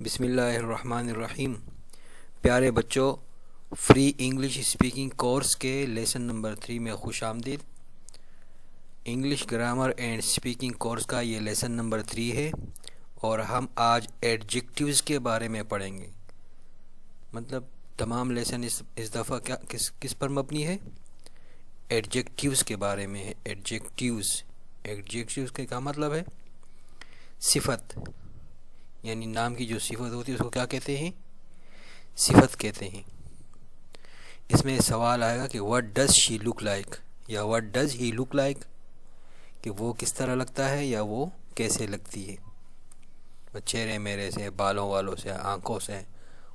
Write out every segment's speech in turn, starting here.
बिस्मिल्लाहिर्रहमानिर्रहीम। प्यारे बच्चों, फ्री इंग्लिश स्पीकिंग कोर्स के लेसन नंबर 3 में खुश आमदीद। English grammar and speaking course का ये लेसन नंबर 3 है और हम आज एडजेक्टिव्स के बारे में पढ़ेंगे। मतलब तमाम लेसन इस दफ़ा क्या किस पर मबनी है? एडजेक्टिव्स के बारे में है। एडजेक्टिव्स का क्या मतलब है? सिफत, यानी नाम की जो सिफत होती है उसको क्या कहते हैं? सिफत कहते हैं। इसमें सवाल आएगा कि what does she look like या what does he look like, कि वो किस तरह लगता है या वो कैसे लगती है। चेहरे मेरे से, बालों वालों से, आंखों से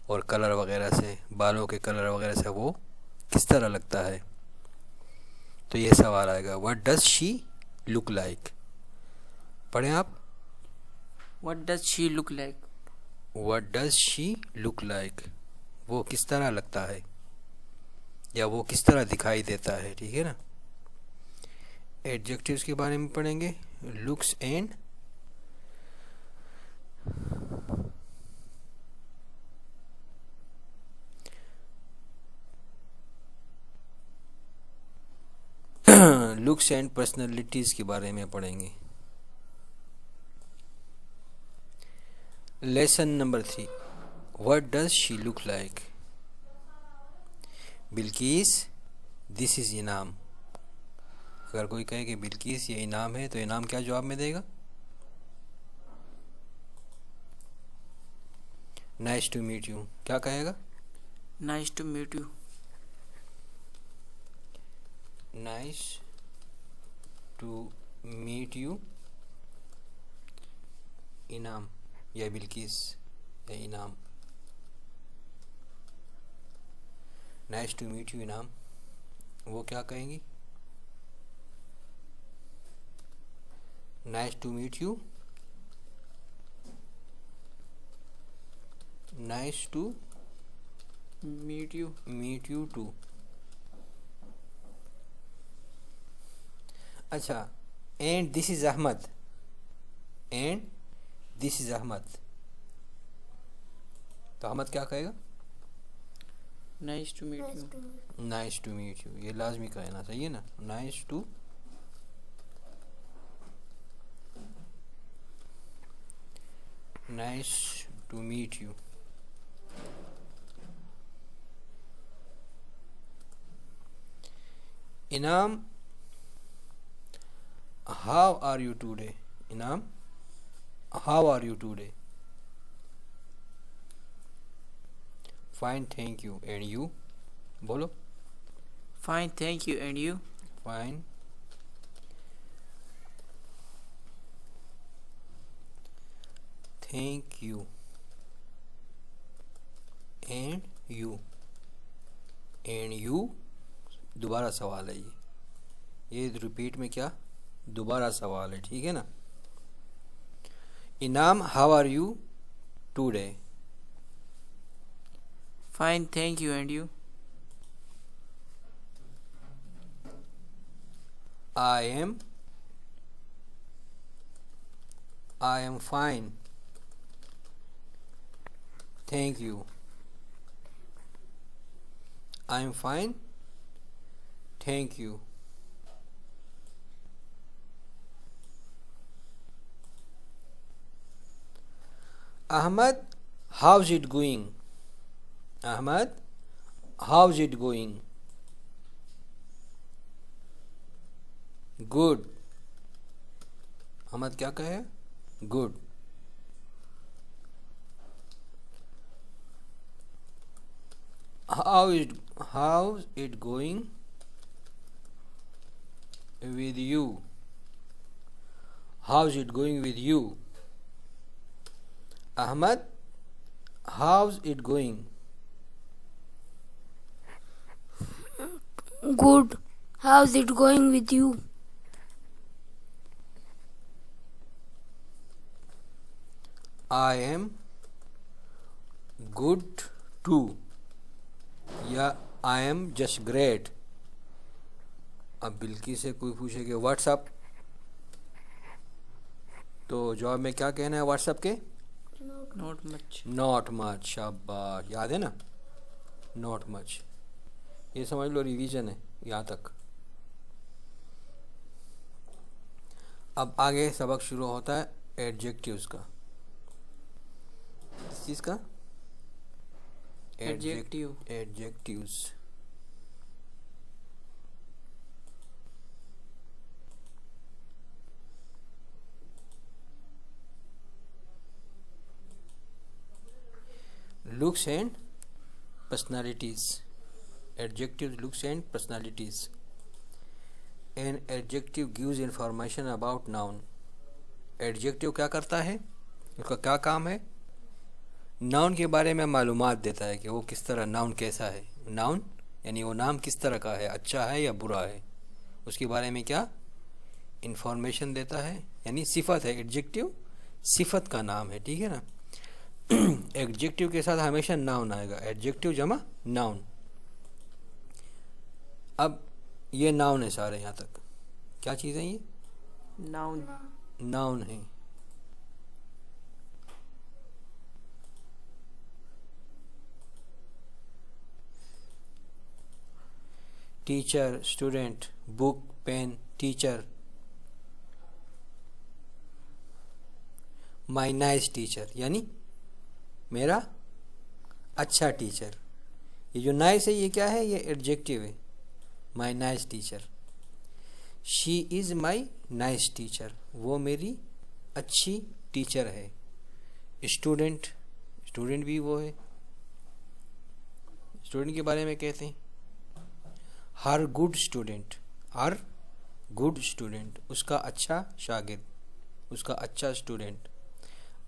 और कलर वगैरह से, बालों के कलर वगैरह से वो किस तरह लगता है। तो ये सवाल आएगा, what does she look like. पढ़ें आप। What does she look like? What does she look like, वो किस तरह लगता है या वो किस तरह दिखाई देता है। ठीक है ना। एडजेक्टिव्स के बारे में पढ़ेंगे। Looks and looks and personalities के बारे में पढ़ेंगे। Lesson number 3, what does she look like. Bilkis, this is इनाम। अगर कोई कहे कि बिल्किस ये इनाम है तो इनाम क्या जवाब में देगा? Nice to meet you. क्या कहेगा? Nice to meet you. Nice to meet you Inam या बिल्किस या इनाम। नाइस टू मीट यू इनाम, वो क्या कहेंगी? Nice to meet you, nice to Meet you. Meet you too. अच्छा, and this is Ahmad. And this is Ahmad, तो अहमद क्या कहेगा? Nice to meet you. Nice to meet you, ये लाजमी कहना, सही है ना। Nice to meet you. Inam, how are you today. Inam, how are you today. Fine thank you, and you. बोलो। Fine, thank you. And you? Fine thank you, and you. And you दोबारा सवाल है। ये रिपीट में क्या दोबारा सवाल है। ठीक है ना। Inam, how are you today. Fine, thank you. And you? I am fine, thank you. I am fine, thank you. Ahmad, how's it going? Ahmad, how's it going? Good. Ahmad क्या कहे? Good. How's it going with you? How's it going with you? Ahmad, how's it going? Good. How's it going with you? I am good too या I am just great। अब Bilgi से कोई पूछे कि WhatsApp, तो जवाब में क्या कहना है व्हाट्सअप के? Not much. नॉट मच, शाबाश, याद है ना, नॉट मच, ये समझ लो रिवीजन है यहाँ तक। अब आगे सबक शुरू होता है एडजेक्टिव्स का। किस चीज़ का? Adjective. Adjectives. Looks and personalities. Adjectives, looks and personalities. An adjective gives information about noun. Adjective क्या करता है, उसका क्या काम है? नाउन के बारे में मालूमात देता है कि वो किस तरह, नाउन कैसा है। नाउन यानी वो नाम किस तरह का है, अच्छा है या बुरा है, उसके बारे में क्या इंफॉर्मेशन देता है, यानी सिफत है। एडजेक्टिव सिफत का नाम है, ठीक है ना। एडजेक्टिव के साथ हमेशा नाउन आएगा, एडजेक्टिव जमा नाउन। अब ये नाउन है सारे यहाँ तक, क्या चीज़ है ये? Noun. नाउन है। Teacher, student, book, pen, teacher, my nice teacher यानी मेरा अच्छा टीचर। ये जो नाइस है ये क्या है? ये एडजेक्टिव है, my nice teacher. She is my nice teacher, वो मेरी अच्छी टीचर है। स्टूडेंट, स्टूडेंट भी वो है, स्टूडेंट के बारे में कहते हैं her good student, her good student, उसका अच्छा शागिर्द, उसका अच्छा student.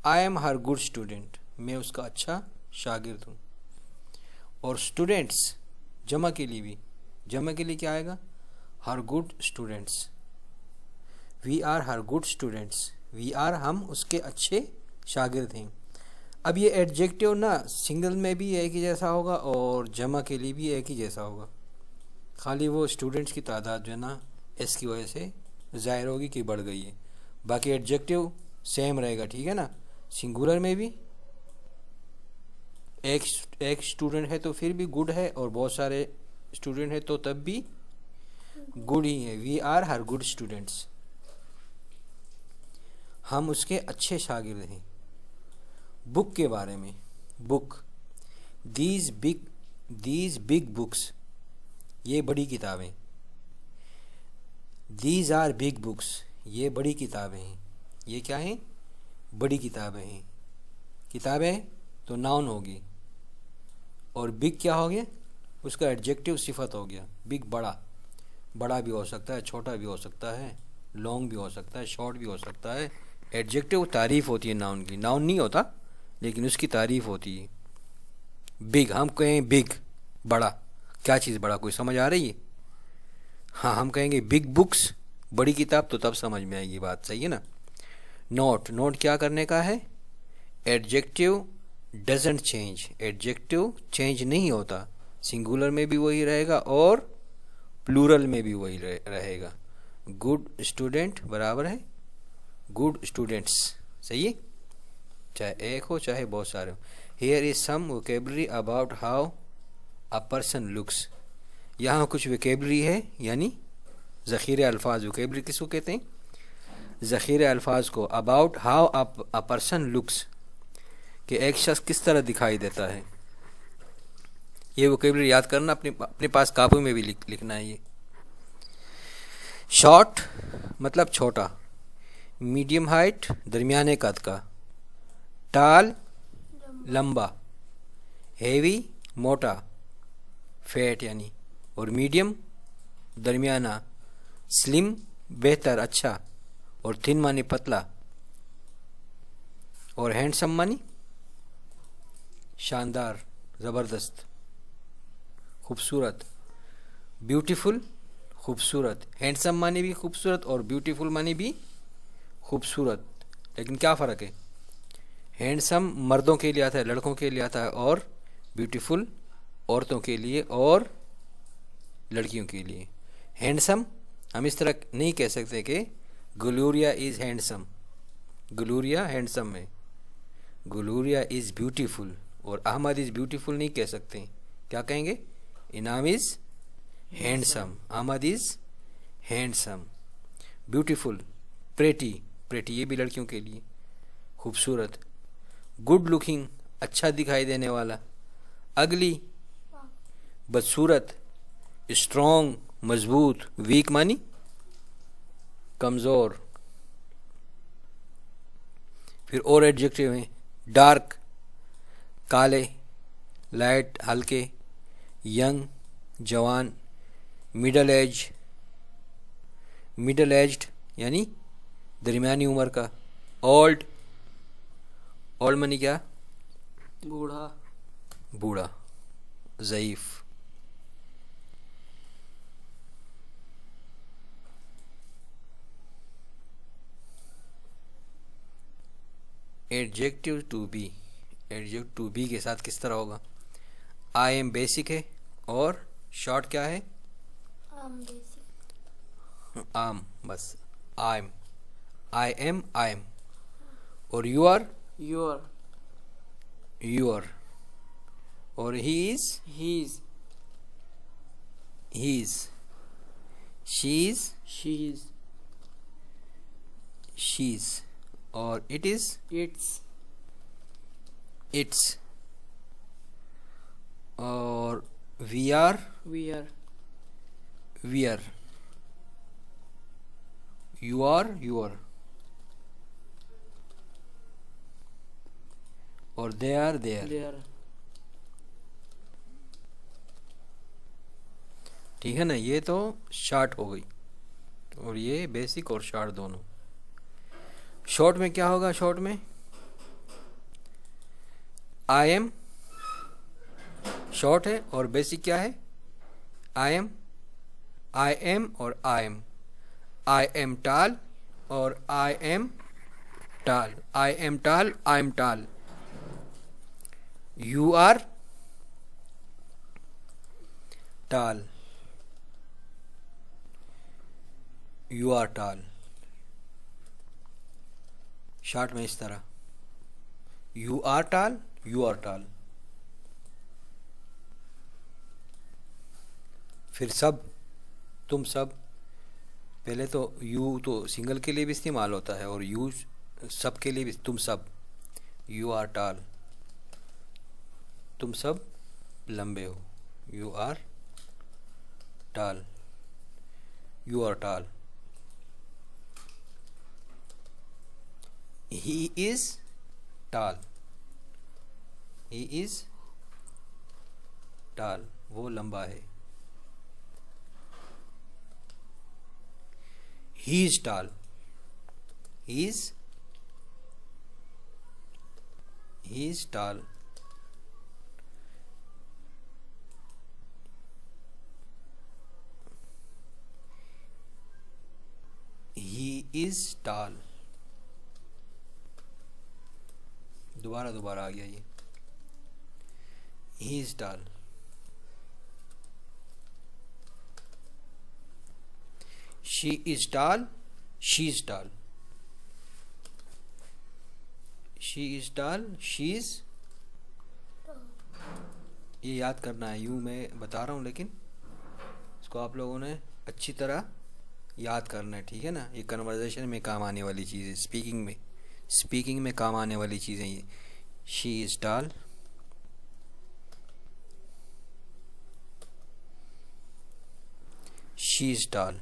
I am her good student, मैं उसका अच्छा शागिर्द हूँ। और स्टूडेंट्स जमा के लिए भी, जमा के लिए क्या आएगा? Her good students. We are her good students, we are हम उसके अच्छे शागिर्द हैं। अब ये एडजेक्टिव ना सिंगल में भी एक ही जैसा होगा और जमा के लिए भी एक ही जैसा होगा, खाली वो स्टूडेंट्स की तादाद जो है ना एस की वजह से ज़ाहिर होगी कि बढ़ गई है। बाकी एडजेक्टिव सेम रहेगा, ठीक है ना। सिंगुलर में भी एक स्टूडेंट है तो फिर भी गुड है, और बहुत सारे स्टूडेंट है तो तब भी गुड ही है। We are her good students, हम उसके अच्छे शागिर्द हैं। बुक के बारे में, बुक, दीज बिग बुक्स, ये बड़ी किताबें। दीज आर बिग बुक्स, ये बड़ी किताबें हैं। ये क्या हैं? बड़ी किताबें हैं। किताबें तो नाउन होगी, और बिग क्या हो गया? उसका एडजेक्टिव सिफत हो गया। बिग बड़ा, बड़ा भी हो सकता है, छोटा भी हो सकता है, लॉन्ग भी हो सकता है, शॉर्ट भी हो सकता है। एडजेक्टिव तारीफ होती है नाउन की, नाउन नहीं होता लेकिन उसकी तारीफ होती है। बिग, हम कहें बिग बड़ा, क्या चीज़ बड़ा, कोई समझ आ रही है? हाँ, हम कहेंगे बिग बुक्स बड़ी किताब, तो तब समझ में आएगी बात, सही है ना। नोट, नोट क्या करने का है? Adjective doesn't change, adjective change नहीं होता, सिंगुलर में भी वही रहेगा और प्लूरल में भी वही रहेगा। गुड स्टूडेंट बराबर है गुड स्टूडेंट्स, सही है, चाहे एक हो चाहे बहुत सारे हो। Here is some vocabulary about how a person looks, यहाँ कुछ वोकेबलरी है यानी ज़ख़ीरे अल्फाज। वोकेबलरी किसको कहते हैं? ज़ख़ीरे अल्फाज को। About how a person looks, कि एक शख्स किस तरह दिखाई देता है। ये वोकेबलरी याद करना, अपने पास कापी में भी लिखना है ये। शॉर्ट मतलब छोटा, मीडियम हाइट दरमियाने कद का, टाल लंबा, हेवी मोटा, फैट यानी, और मीडियम दरमियाना, स्लिम बेहतर अच्छा, और थिन मानी पतला, और हैंडसम मानी शानदार ज़बरदस्त खूबसूरत, ब्यूटीफुल खूबसूरत। हैंडसम मानी भी खूबसूरत और ब्यूटीफुल मानी भी खूबसूरत, लेकिन क्या फ़र्क है? हैंडसम मर्दों के लिए आता है, लड़कों के लिए आता है, और ब्यूटीफुल औरतों के लिए और लड़कियों के लिए। हैंडसम हम इस तरह नहीं कह सकते कि Gloria is handsome, Gloria handsome है, गुलूरिया इज़ ब्यूटीफुल, और अहमद इज़ ब्यूटीफुल नहीं कह सकते, क्या कहेंगे? Inam is handsome, Ahmad is handsome. Beautiful, pretty, pretty ये भी लड़कियों के लिए, खूबसूरत। गुड लुकिंग, अच्छा दिखाई देने वाला। अगली, बदसूरत। स्ट्रॉन्ग, मजबूत। वीक मानी कमज़ोर। फिर और एडजेक्टिव हैं, डार्क काले, लाइट हल्के, यंग जवान, मिडल एज मिडल एज्ड यानी दरमियानी उम्र का, ओल्ड ओल्ड मानी क्या? बूढ़ा। बूढ़ा, ज़ईफ़। Adjective to be, adjective to be के साथ किस तरह होगा? आई एम बेसिक है और शॉर्ट क्या है? आम, बस आई एम, आई एम। और यू आर, योर। यूर। और he is, he's. He's. She is, she's. She's. और इट इज, इट्स। इट्स। और we are, we are. We are. You are, you're. और they are, they're. They are. ठीक है ना, ये तो शॉर्ट हो गई, और ये बेसिक और शॉर्ट दोनों। शॉर्ट में क्या होगा? शॉर्ट में आई एम शॉर्ट है, और बेसिक क्या है? आई एम, आई एम और आई एम। आई एम टाल और आई एम टाल, आई एम टाल, आई एम टाल। यू आर टाल, यू आर टाल। शॉर्ट में इस तरह, यू आर टाल, यू आर टाल। फिर सब, तुम सब। पहले तो यू तो सिंगल के लिए भी इस्तेमाल होता है, और यू सब के लिए भी, तुम सब। यू आर टाल, तुम सब लंबे हो। यू आर टाल, यू आर टाल। ही इज टाल, ही इज टाल, वो लंबा है। ही इज टाल, ही इज टाल। ही इज टाल, दोबारा दोबारा आ गया ये। ही इज टाल। शी इज टाल, शी इज टाल, शी इज टाल, शी इज। ये याद करना है, यूँ मैं बता रहा हूँ, लेकिन इसको आप लोगों ने अच्छी तरह याद करना है, ठीक है ना। ये कन्वर्सेशन में काम आने वाली चीज़ है, स्पीकिंग में काम आने वाली चीज़ें ये। शी इज टाल, शी इज टाल।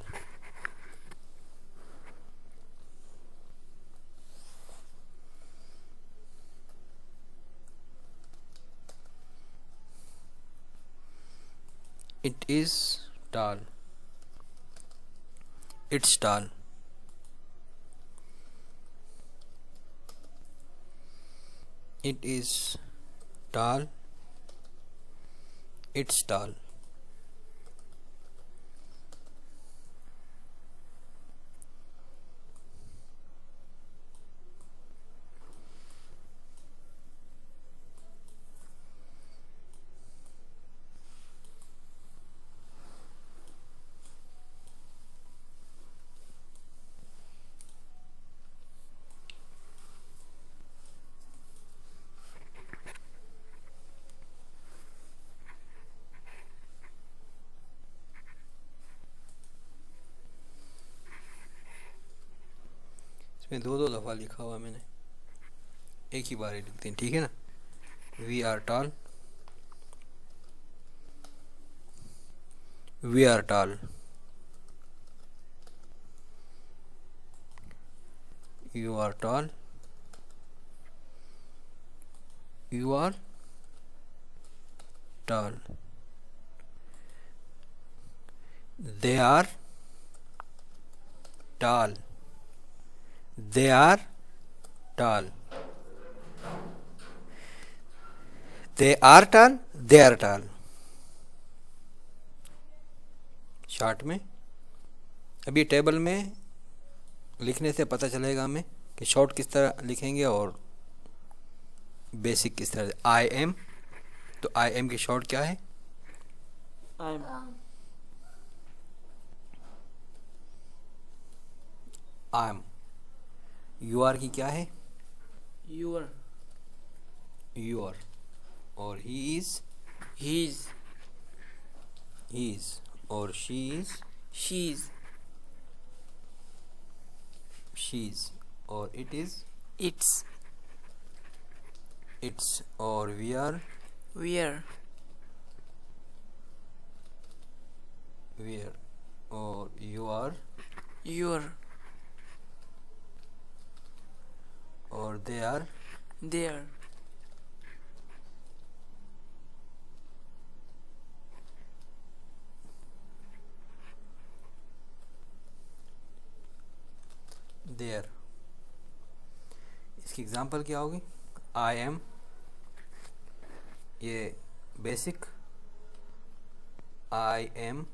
It is tall, it's tall, it is tall, it's tall। इसमें दो दो दफ़ा लिखा हुआ मैंने, एक ही बार ही लिखते हैं, ठीक है ना। We are tall, we are tall, you are tall, you are tall, they are tall, they are tall, they are tall, they are tall। Short में अभी टेबल में लिखने से पता चलेगा हमें कि शॉर्ट किस तरह लिखेंगे और बेसिक किस तरह से। आई एम, तो आई एम की शॉर्ट क्या है? I'm. I am. You are की क्या है? Your. योर। और he is, His. He is. और she is, She's. She is. और इट इज, It's. इट्स। और we are, We're. We are. और यू आर, You're. और दे आर, There. देयर। इसकी एग्जांपल क्या होगी? आई एम, ये basic. I am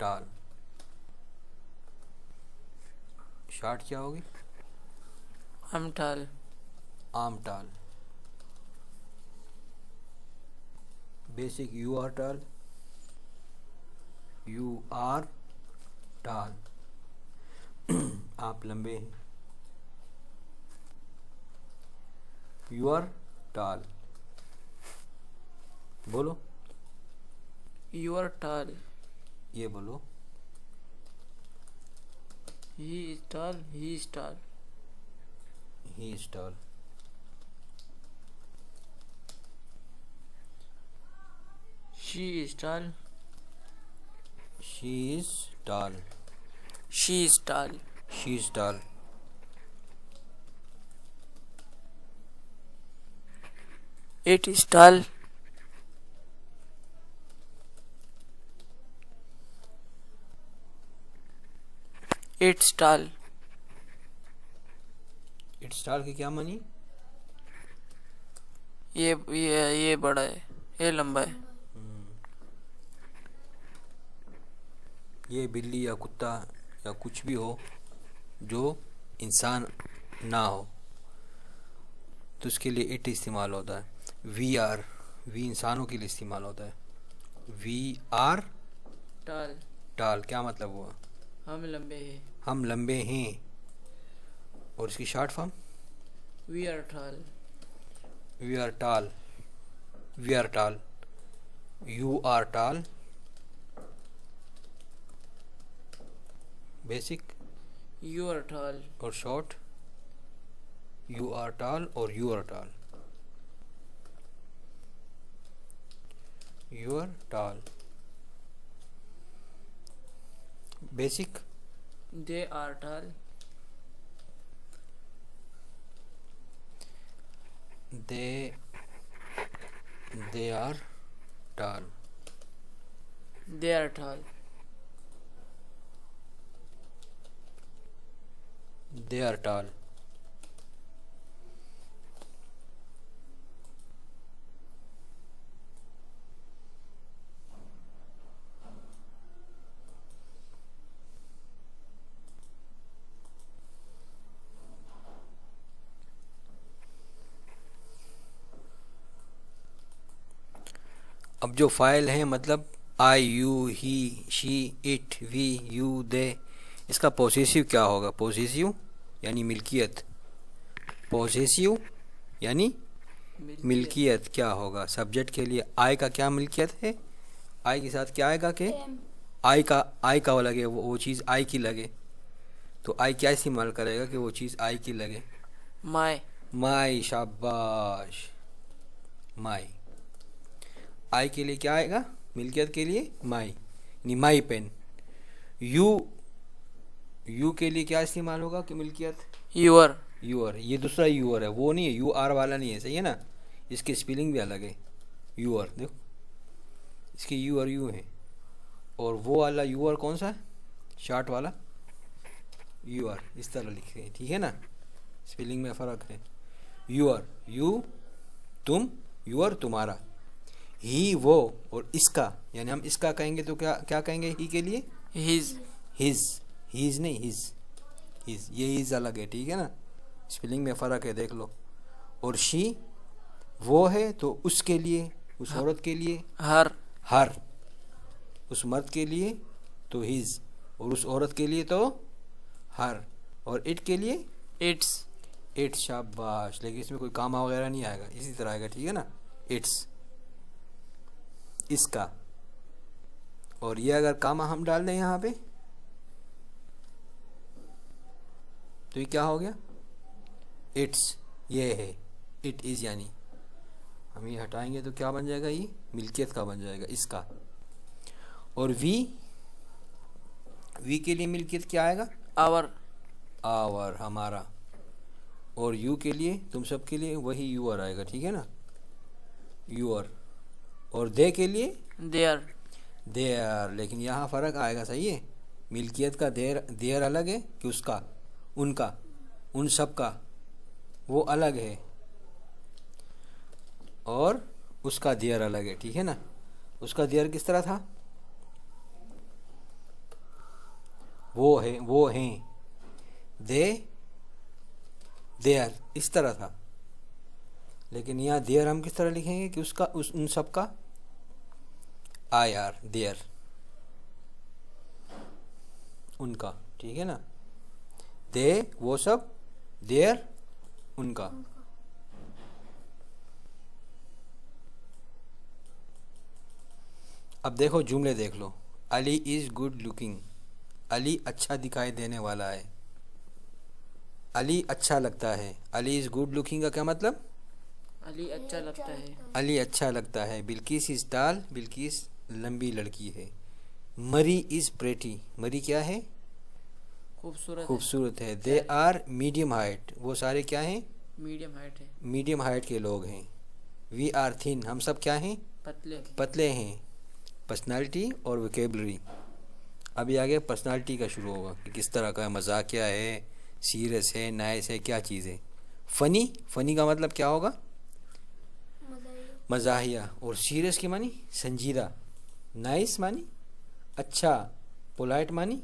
tall, short क्या होगी? I'm tall. I'm tall. Basic you are tall, you are tall, आप लंबे हैं। यू आर टॉल, बोलो, You are tall. ये बोलो, He is tall. He is tall. He is tall. She is tall. She is tall, She is tall. She is tall. It is tall. It's tall. It's tall की क्या मानी? ये बड़ा है, ये लंबा है। ये बिल्ली या कुत्ता या कुछ भी हो जो इंसान ना हो तो उसके लिए इट इस्तेमाल होता है। वी आर, वी इंसानों के लिए इस्तेमाल होता है। We are Tall. टॉल, क्या मतलब हुआ? हम लंबे हैं। हम लंबे हैं। और इसकी short form? We are tall. We are tall, we are tall, you are tall. Basic You are tall. और शॉर्ट यू आर टॉल और you are tall. You are tall. Basic They are tall. they are tall, They are tall. they are tall। अब जो file है मतलब I, you, he, she, it, we, you, they, इसका possessive क्या होगा? Possessive यानी मिल्कियत। Possessive यानी मिल्कियत क्या होगा? सब्जेक्ट के लिए आई का क्या मिल्कियत है? आई के साथ क्या आएगा? कि आई का लगे, वो चीज़ आई की लगे तो आई क्या इस्तेमाल करेगा कि वो चीज़ आई की लगे? My. माई, शाबाश, माई। आई के लिए क्या आएगा? मिल्कियत के लिए माई, यानी माई पेन। यू के लिए क्या इस्तेमाल होगा कि मिल्कियत? Your. यूअर, ये दूसरा यूअर है, वो नहीं है, यू आर वाला नहीं है, सही है ना? इसकी स्पेलिंग भी अलग है। यूअर देखो, इसकी यू और यू है, और वो वाला यूअर कौन सा है? शार्ट वाला यूअर, इस तरह लिखे हैं, ठीक है ना? स्पेलिंग में फ़र्क है। यूअर, यू तुम, यूअर तुम्हारा। ही वो, और इसका, यानी हम इसका कहेंगे तो क्या क्या कहेंगे ही के लिए? His. हीज नहीं, हिज, ये हिज अलग है, ठीक है ना? स्पेलिंग में फ़र्क है, देख लो। और शी वो है तो उसके लिए, उस औरत के लिए Her. हर, उस मर्द के लिए तो हिज, और उस औरत के लिए तो हर, और इट के लिए Its. इट्स, शाबाश। लेकिन इसमें कोई कामा वगैरह नहीं आएगा, इसी तरह आएगा, ठीक है ना? इट्स, इसका। और ये अगर कामा हम डाल दें यहाँ पे तो ये क्या हो गया? इट्स, ये है, इट इज़, यानी हम ये हटाएंगे तो क्या बन जाएगा? ये मिल्कियत का बन जाएगा, इसका। और वी के लिए मिल्कियत क्या आएगा? Our. आवर, हमारा। और यू के लिए, तुम सब के लिए वही यूअर आएगा, ठीक है ना? यूअर। और दे के लिए Their. देयर, लेकिन यहाँ फ़र्क आएगा, सही है? मिल्कियत का देयर अलग है कि उसका, उनका, उन सब का, वो अलग है, और उसका देयर अलग है, ठीक है ना? उसका देयर किस तरह था? वो है, वो हैं, देयर, इस तरह था। लेकिन यहाँ देयर हम किस तरह लिखेंगे कि उसका, उन सब का? आई आर, देयर, उनका, ठीक है ना? दे वो सब, देयर उनका। अब देखो जुमले देख लो। Ali is good looking, Ali अच्छा दिखाई देने वाला है। अली अच्छा लगता है, अली इज़ गुड लुकिंग का क्या मतलब? अली अच्छा लगता है। अली अच्छा लगता है। बिल्किस इज़ टाल, बिल्किस लंबी लड़की है। मरी इज़ प्रेटी, मरी क्या है? खूबसूरत है। खूबसूरत है। दे आर मीडियम हाइट, वो सारे क्या हैं? मीडियम हाइट है। मीडियम हाइट के लोग हैं। वी आर थिन, हम सब क्या हैं? पतले। पतले हैं। पर्सनालिटी और वोकेबलरी। अभी आगे पर्सनालिटी का शुरू होगा कि किस तरह का है, मजाकिया है, सीरियस है, नाइस है, क्या चीज़ है। फ़नी, फ़नी का मतलब क्या होगा? मज़ाहिया। और सीरियस की मानी संजीदा। नाइस मानी अच्छा। पोलाइट मानी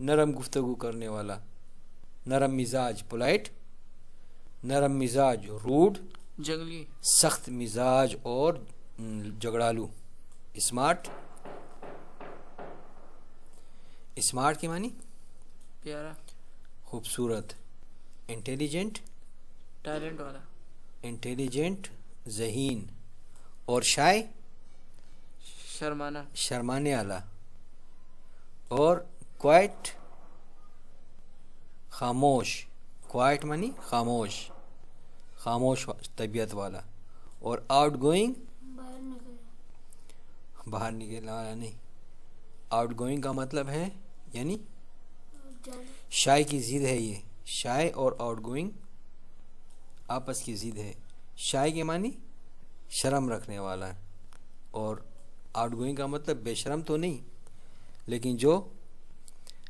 नरम गुफ्तगू करने वाला। नरम मिजाज पोलाइट, नरम मिजाज रूड, जंगली। सख्त मिजाज और झगड़ालू। स्मार्ट, स्मार्ट की मानी प्यारा। खूबसूरत। इंटेलिजेंट, टैलेंट वाला। इंटेलिजेंट ज़हीन। और शाय, शर्माना। शर्माने वाला। और क्वाइट, खामोश। क्वाइट मानी खामोश, खामोश तबीयत वाला। और आउट गोइंग, बाहर निकलने वाला नहीं। आउट गोइंग का मतलब है यानी शाय की ज़िद है ये। शाय और आउट गोइंग आपस की ज़िद है। शाय के मानी शर्म रखने वाला, और आउट गोइंग का मतलब बेशरम तो नहीं, लेकिन जो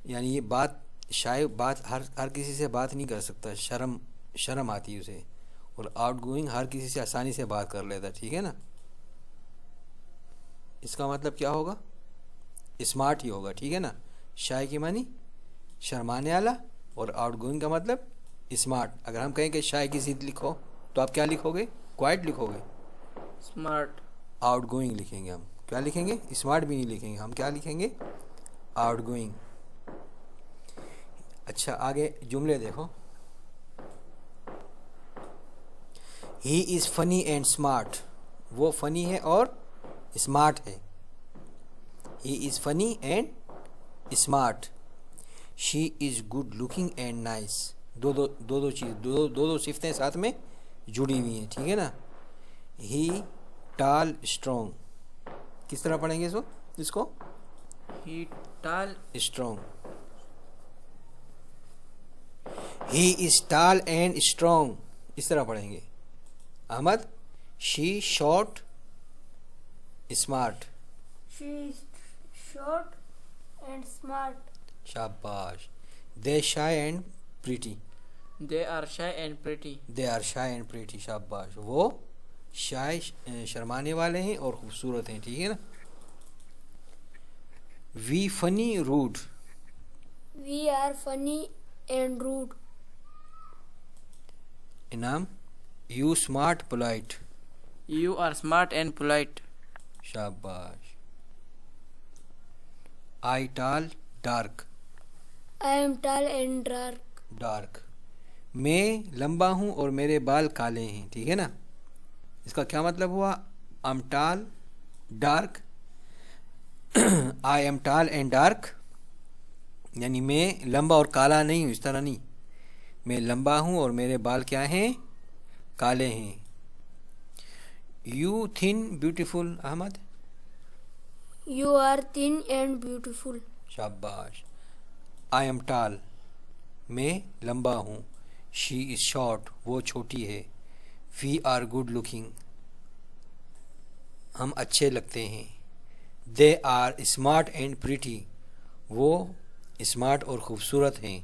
यानी ये बात, शाय बात हर किसी से बात नहीं कर सकता, शर्म आती है उसे। और आउट गोइंग हर किसी से आसानी से बात कर लेता, ठीक है ना? इसका मतलब क्या होगा? स्मार्ट ही होगा, ठीक है ना? शाय की मानी शर्माने वाला, और आउट गोइंग का मतलब स्मार्ट। अगर हम कहें कि शाय की ज़िद लिखो तो आप क्या लिखोगे? क्वाइट लिखोगे? स्मार्ट। आउट गोइंग लिखेंगे हम। क्या लिखेंगे? स्मार्ट भी नहीं लिखेंगे हम, क्या लिखेंगे? Out going. अच्छा आगे जुमले देखो। He is funny and smart, वो फनी है और स्मार्ट है। He is funny and smart. She is good looking and nice. दो सिफ्तें साथ में जुड़ी हुई हैं, ठीक है ना। ही टाल स्ट्रॉन्ग, किस तरह पढ़ेंगे इसको? He tall. Strong. He is tall and strong, इस तरह पढ़ेंगे। Ahmad, she short smart. She is short and smart. शाबाश। They shy and pretty. They are shy and pretty. They are shy and pretty, शाबाश। वो शाय शर्माने वाले हैं और खूबसूरत हैं, ठीक है ना। We funny rude. We are funny and rude. Inam, you smart polite. You are smart and polite. शाबाश। I tall dark. I am tall and dark. मैं लंबा हूँ और मेरे बाल काले हैं, ठीक है ना। इसका क्या मतलब हुआ? आई एम टाल डार्क, आई एम टाल एंड डार्क, यानी मैं लंबा और काला नहीं हूँ, इस तरह नहीं। मैं लंबा हूँ और मेरे बाल क्या हैं? काले हैं। You thin beautiful Ahmad. You are thin and beautiful. शाबाश। आई एम टाल, मैं लंबा हूँ। शी इज़ शॉर्ट, वो छोटी है। वी आर गुड लुकिंग, हम अच्छे लगते हैं। They are smart and pretty, वो स्मार्ट और ख़ूबसूरत हैं।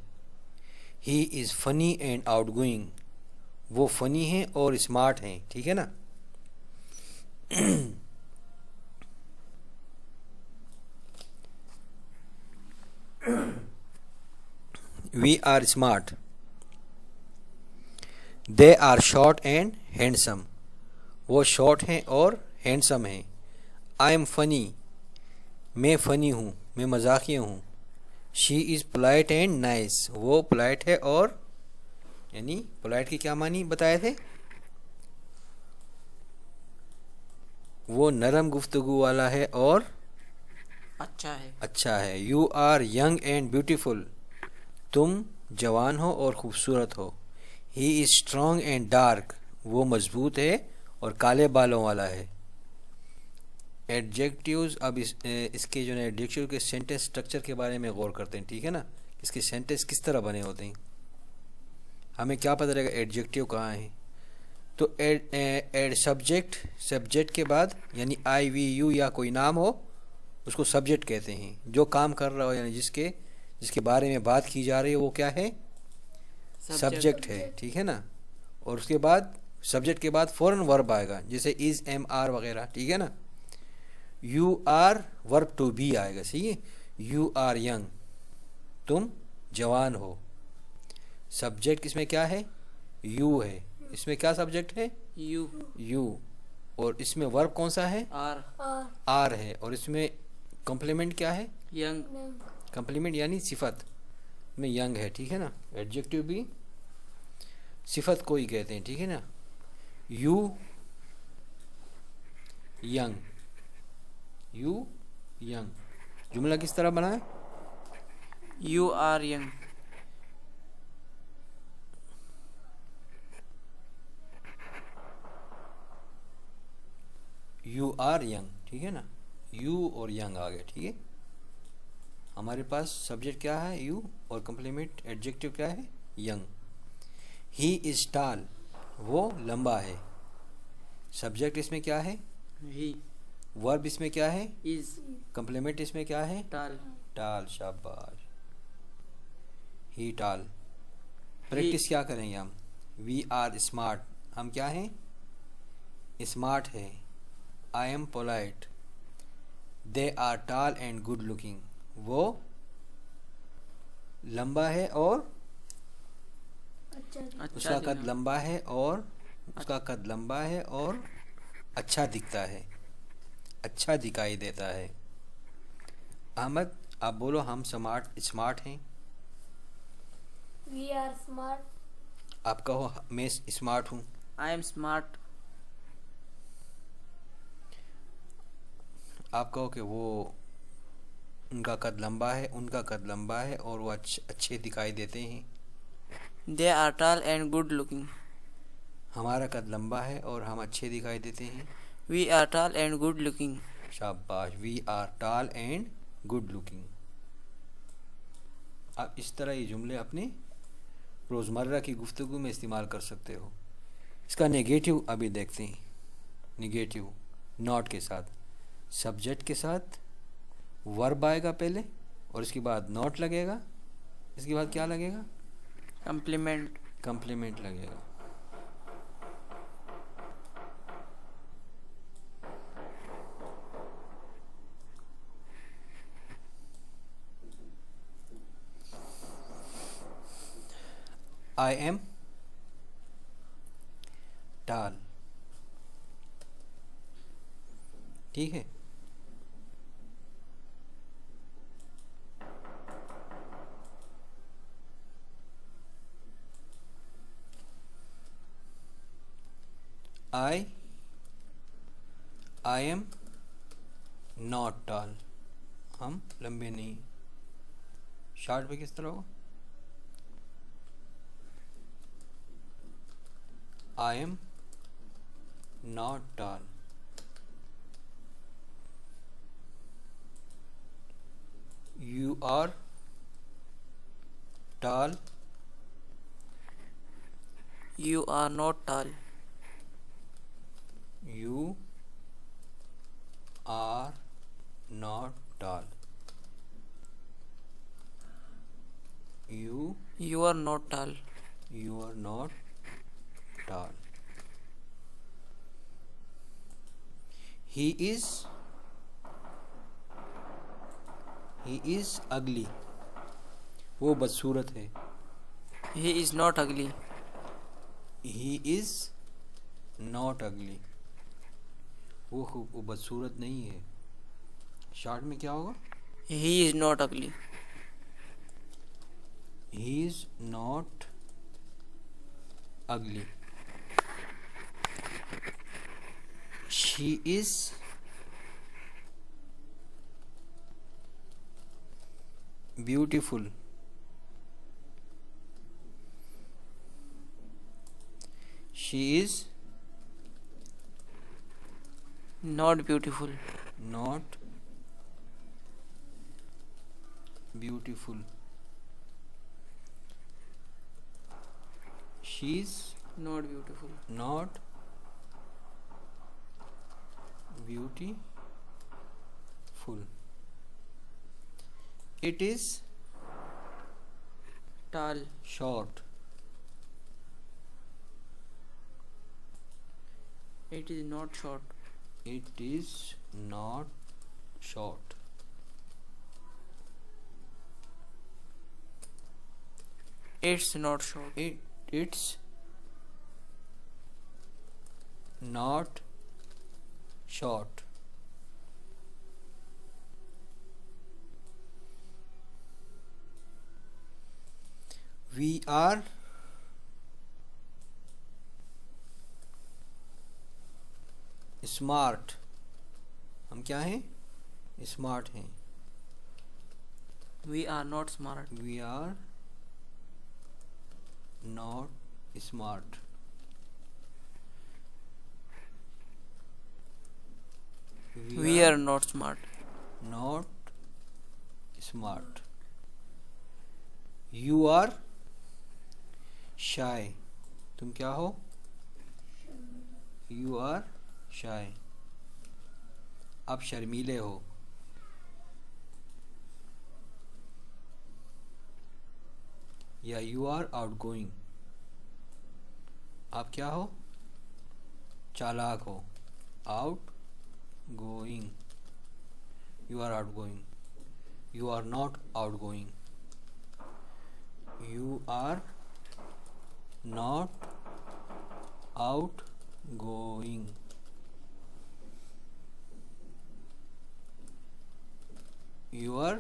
He is funny and outgoing, वो फ़नी हैं और स्मार्ट हैं, ठीक है ना। We are smart. They are short and handsome, वो शॉर्ट हैं और हैंडसम हैं। आई एम फ़नी, मैं फ़नी हूँ, मैं मजाकिया हूँ। She is polite and nice, वो पोलाइट है और, यानी पोलाइट की क्या मानी बताए थे? वो नरम गुफ्तगू वाला है और अच्छा है। You are young and beautiful, तुम जवान हो और ख़ूबसूरत हो। He is strong and dark, वो मजबूत है और काले बालों वाला है। एडजेक्टिव्स, अब इसके जो है एडजेक्टिव के सेंटेंस स्ट्रक्चर के बारे में गौर करते हैं, ठीक है ना। इसके सेंटेंस किस तरह बने होते हैं, हमें क्या पता रहेगा एडजेक्टिव कहाँ है। तो एड सब्जेक्ट के बाद, यानी आई वी यू या कोई नाम हो, उसको सब्जेक्ट कहते हैं। जो काम कर रहा हो, यानी जिसके बारे में बात की जा रही है, वो क्या है? सब्जेक्ट है, ठीक है ना। और उसके बाद सब्जेक्ट के बाद फ़ौरन वर्ब आएगा, जैसे इज़, एम, आर वगैरह, ठीक है ना। You are verb to be आएगा, सही है। यू आर यंग, तुम जवान हो। सब्जेक्ट इसमें क्या है? यू है। इसमें क्या सब्जेक्ट है? यू। और इसमें वर्ब कौन सा है? आर है। और इसमें कॉम्प्लीमेंट क्या है? Young. कॉम्प्लीमेंट यानी सिफत में यंग है, ठीक है ना। एडजेक्टिव भी सिफत को ही कहते हैं, ठीक है ना। You young, you young. जुमला किस तरह बना है? You are young. You are young, ठीक है ना। यू और यंग आ गया, ठीक है। हमारे पास सब्जेक्ट क्या है? यू, और कम्प्लीमेंट एडजेक्टिव क्या है? यंग। ही इज़ टाल, वो लंबा है। सब्जेक्ट इसमें क्या है? He वर्ब इसमें क्या है? is कम्प्लीमेंट इसमें क्या है? tall. टाल, शाबाश। ही टाल। प्रैक्टिस क्या करेंगे हम? वी आर स्मार्ट, हम क्या हैं? स्मार्ट है। I am polite, they are tall and good looking, वो लंबा है और अच्छा उसका कद लंबा है और उसका कद लंबा है और अच्छा दिखता है, अच्छा दिखाई देता है। अहमद, आप बोलो, हम स्मार्ट हैं। We are smart. आप कहो, मैं स्मार्ट हूँ। I am smart. आप कहो कि वो उनका कद लंबा है, उनका कद लंबा है और वो अच्छे दिखाई देते हैं। They are tall and good looking. हमारा कद लंबा है और हम अच्छे दिखाई देते हैं। We are tall and good looking. शाबाश, we are tall and good looking. आप इस तरह ये जुमले अपने रोज़मर्रा की गुफ्तगू में इस्तेमाल कर सकते हो। इसका नेगेटिव अभी देखते हैं। नेगेटिव नॉट के साथ, सब्जेक्ट के साथ वर्ब आएगा पहले और इसके बाद नॉट लगेगा, इसके बाद क्या लगेगा? Complement. कंप्लीमेंट लगेगा। आई एम टाल, ठीक है। आई एम नॉट टाल, हम लंबे नहीं। शॉर्ट पे किस तरह होगा? आई एम नॉट टाल, यू आर टाल, You are not tall. you are not tall, You are not tall. you are not tall, he is ugly, वो बदसूरत है। He is not ugly. he is not ugly, वो बदसूरत नहीं है। Short में क्या होगा? He is not ugly. he is not ugly, she is beautiful, she is Not beautiful. not beautiful, she's Not beautiful. not beautiful, it is Tall. short, It is not short. it is not short, It's not short. it's not short, we are smart, हम क्या हैं? Smart हैं। We are not smart. we are not smart, We are not smart. not smart, you are shy, तुम क्या हो? you are shy, आप शर्मीले हो। या यू आर आउट गोइंग, आप क्या हो? चालाक हो। Outgoing, you are outgoing, you are not outgoing, you are not outgoing, you are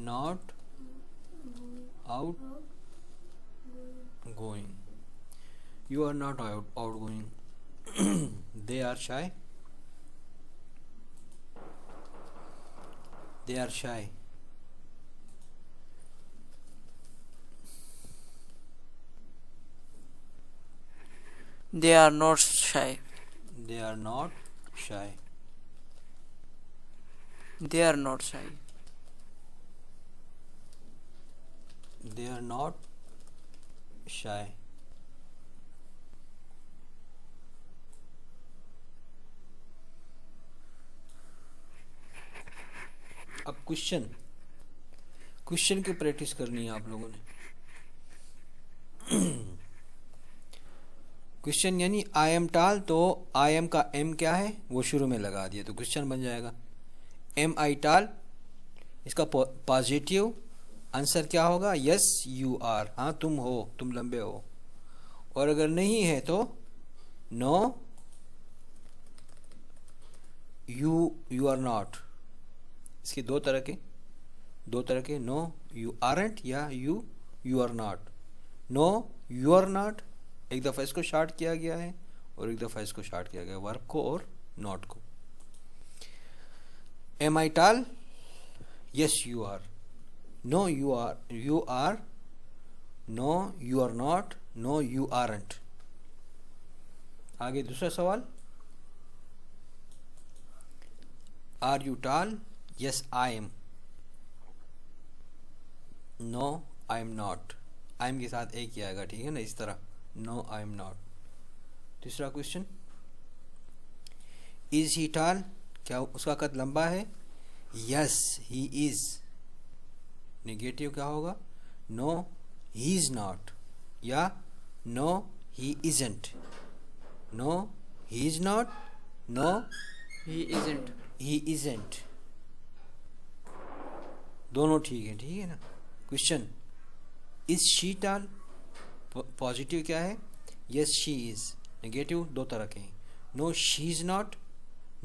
not out going, you are not outgoing, they are shy, They are shy. They are not shy. They are not shy. They are not shy. They are not shy. अब question की practice करनी है आप लोगों ने। Question यानी I am टाल, तो आई एम का एम क्या है वो शुरू में लगा दिया तो क्वेश्चन बन जाएगा। एम आई टाल, इसका पॉजिटिव आंसर क्या होगा? यस यू आर, हाँ तुम हो, तुम लंबे हो। और अगर नहीं है तो नो यू आर नॉट। इसके दो तरह के नो यू आरंट या you are not. No you are not, एक दफ़ा इसको शार्ट किया गया है और एक दफ़ा इसको शार्ट किया गया, वर्ब को और नॉट को। Am I tall, yes you are. No you are, no you are not, no you aren't. आगे दूसरा सवाल, are you tall? Yes I am. No I am not, I am के साथ एक ही आएगा, ठीक है ना, इस तरह नो आई एम नॉट। तीसरा क्वेश्चन, इज ही टाल? क्या उसका कद लंबा है? Yes he is. नेगेटिव क्या होगा? नो ही इज नॉट या no he isn't. No he is not, no He isn't. He isn't, दोनों ठीक है ना। Question, is she tall? Positive क्या है? Yes she is. नेगेटिव दो तरह के हैं, no she is not,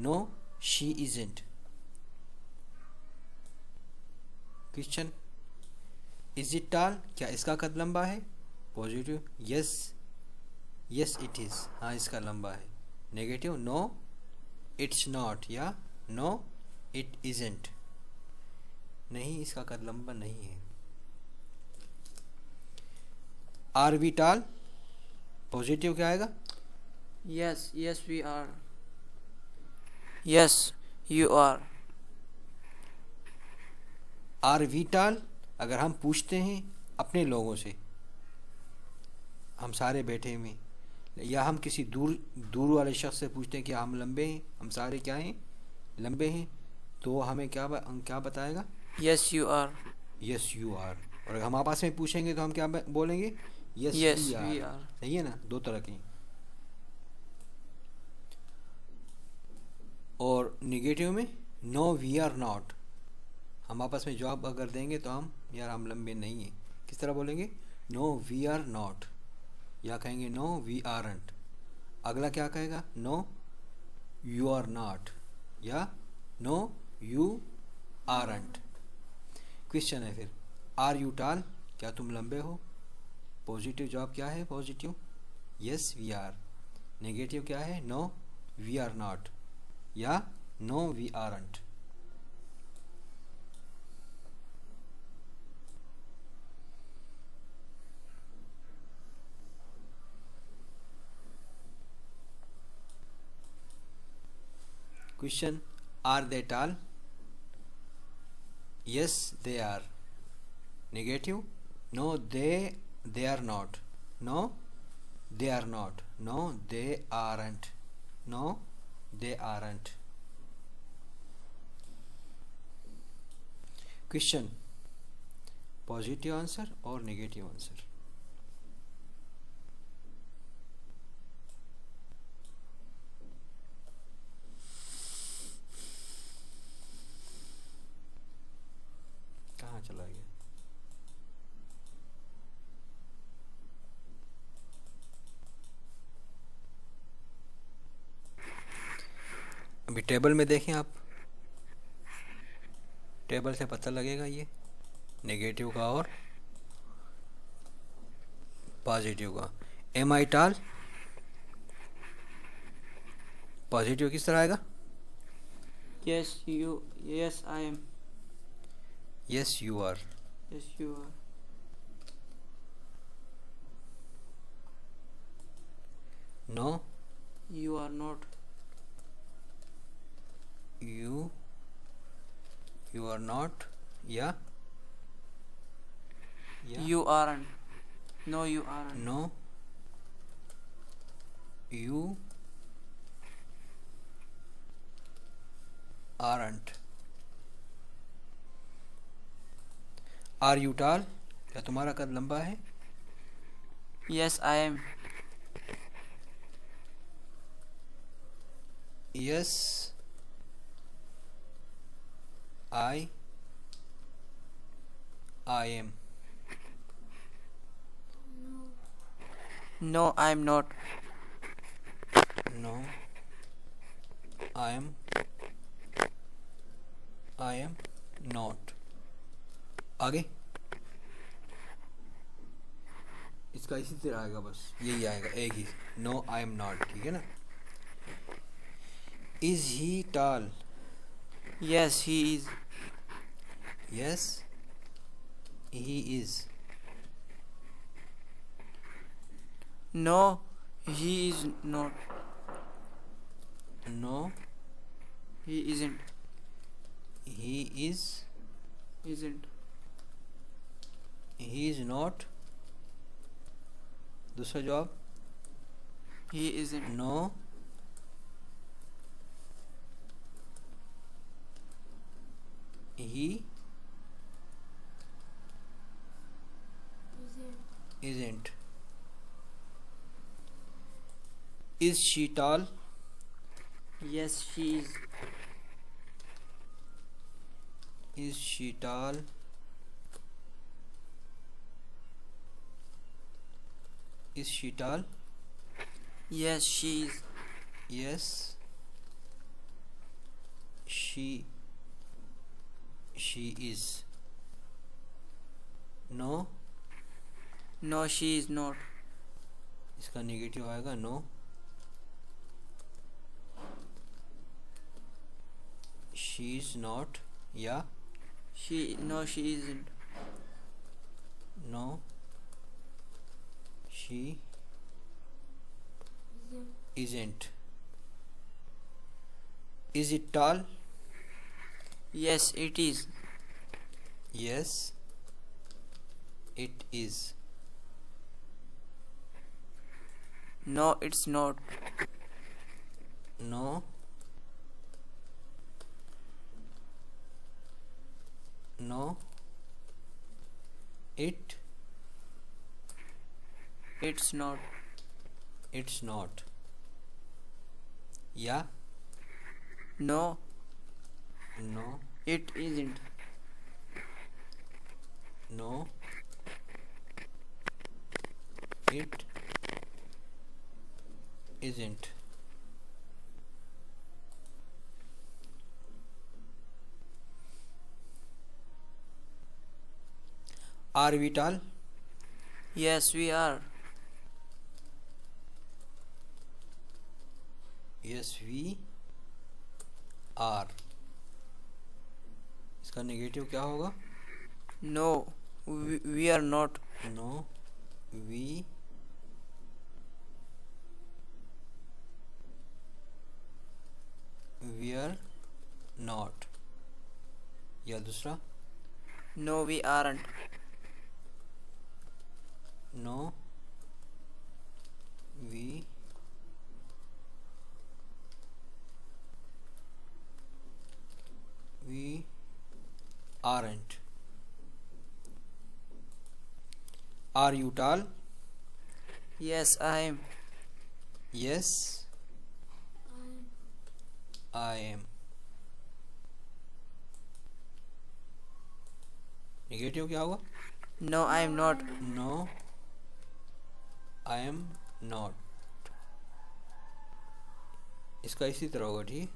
no she isn't. Question, is it tall? क्या इसका कद लंबा है? पॉजिटिव यस इट इज, हाँ इसका लंबा है। नेगेटिव नो इट्स नॉट या नो इट इजंट, नहीं इसका कद लंबा नहीं है। आर वी टाल? पॉजिटिव क्या आएगा? Yes, yes, we are. Yes, you are. Are we tall, अगर हम पूछते हैं अपने लोगों से, हम सारे बैठे हुए, या हम किसी दूर वाले शख्स से पूछते हैं कि हम लंबे हैं, हम सारे क्या हैं? लंबे हैं, तो हमें क्या बताएगा? Yes, you are. Yes you are. और अगर हम आपस में पूछेंगे तो हम क्या बोलेंगे? Yes Yes, we we are. are. सही है ना, दो तरह के। और निगेटिव में नो वी आर नॉट, हम आपस में जवाब अगर देंगे तो हम लंबे नहीं हैं, किस तरह बोलेंगे? नो वी आर नॉट, या कहेंगे नो वी आरंट। अगला क्या कहेगा? नो यू आर नॉट या नो यू आरंट। क्वेश्चन है फिर, आर यू टाल? क्या तुम लंबे हो? पॉजिटिव जवाब क्या है? Positive yes we are. Negative क्या है? नो वी आर नॉट या no we aren't. Question, are they tall? Yes they are. Negative no they are not, no they are not, no they aren't, no they aren't. Question, positive answer और negative answer. कहाँ चला गया? अभी table में देखें आप, table से पता लगेगा ये नेगेटिव का और पॉजिटिव का। एम आई टाल? पॉजिटिव किस तरह आएगा? Yes, you. Yes, I am. Yes, you are. Yes, you are. No, You are not. you are not. Yeah. Yeah. You aren't. No, you aren't. No, you aren't. Are you tall? क्या तुम्हारा कद लंबा है? Yes, I am. Yes, I am. No, I am not. No, I am not. आगे इसका इसी तरह आएगा, बस यही आएगा एक ही. No I am not. ठीक है ना. Is he tall? Yes, he is. Yes he is. No, he is not. No He isn't. He is. Isn't. He is not. दूसरा जवाब. He isn't. No he isn't. Is she tall? Yes, she is. Is she tall? Is she tall? Yes, she is. Yes, she is. No, No, she is not. इसका negative आएगा. No she is not. या No, she isn't. no she isn't. Is it tall? Yes, it is. Yes, it is. No, it's not. No, no it It's not. it's not. Yeah, No, no it isn't. no it isn't. Are we tall? Yes, we are. Yes, we are. इसका negative क्या होगा? No, we are not. No, we are not. या दूसरा. No, we aren't. No, we aren't. Are you tall? Yes, I am. Yes, I am. Negative क्या होगा? No, I am not. No, I am not. इसका इसी तरह होगा. ठीक.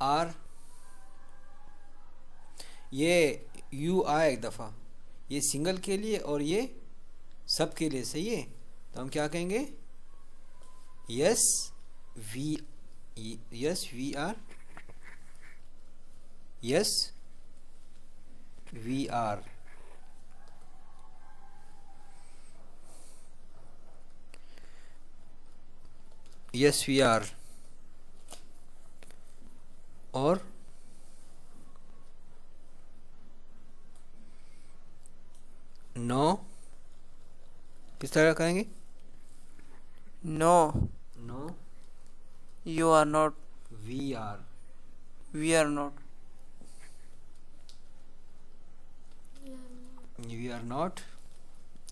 Are ये यू आया एक दफ़ा, ये सिंगल के लिए और ये सब के लिए. सही है. तो हम क्या कहेंगे? Yes we are. Yes we are, yes we are, और नो किस तरह करेंगे? No, no you are not. We are, We are not. We are not,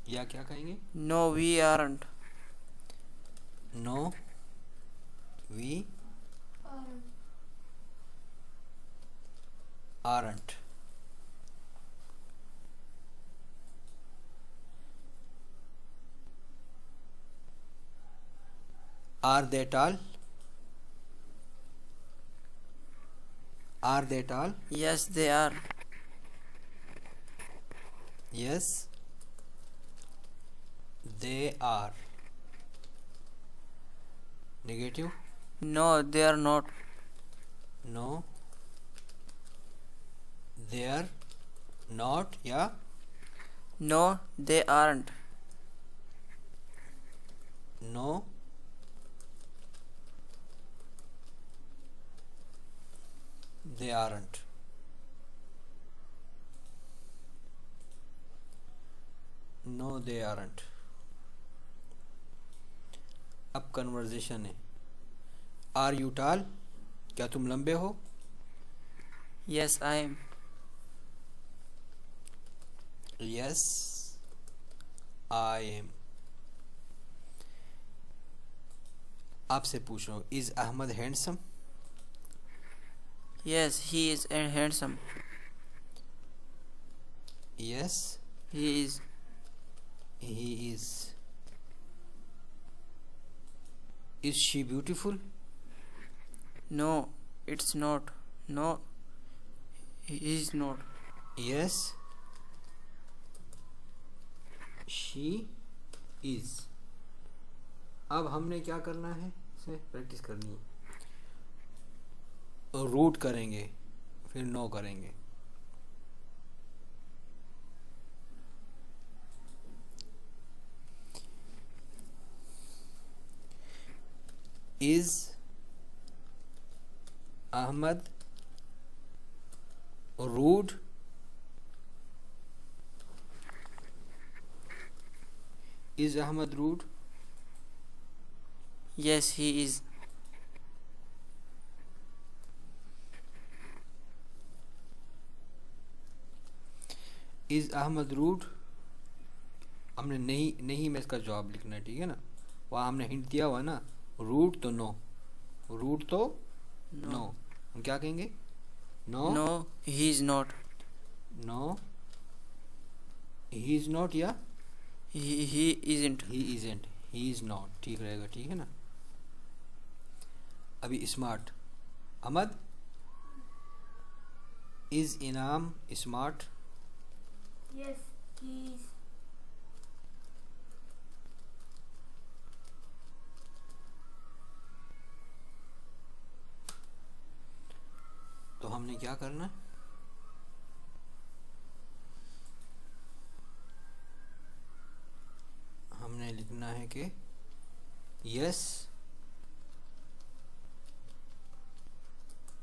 या क्या कहेंगे? No, we aren't. No we aren't, are that all, are that all, Yes, they are. Yes they are, negative, No, they are not. No they're not, या No, they aren't. No they aren't, no they aren't. अब conversation है। Are you tall, क्या तुम लंबे हो? Yes, I am. Yes I am. आपसे पूछ रहा हूँ, is Ahmad handsome? Yes, he is handsome. Yes He is. He is. Is she beautiful? No, it's not. No, he is not. Yes she is. अब हमने क्या करना है, इसमें प्रैक्टिस करनी है। रूट करेंगे, फिर नो करेंगे। Is Ahmad rude? Is Ahmad rude? Yes, he is. Is Ahmad rude? हमने नहीं में इसका जवाब लिखना है, ठीक है ना। वहाँ हमने हिंट दिया हुआ ना, रूड तो नो, रूड तो नो। हम क्या कहेंगे? No No, he is not. No he is not, या He isn't. He isn't, he is not, ठीक रहेगा, ठीक है ना। अभी smart. Ahmad is Inam smart? Yes, he is. तो हमने क्या करना है, हमने लिखना है कि यस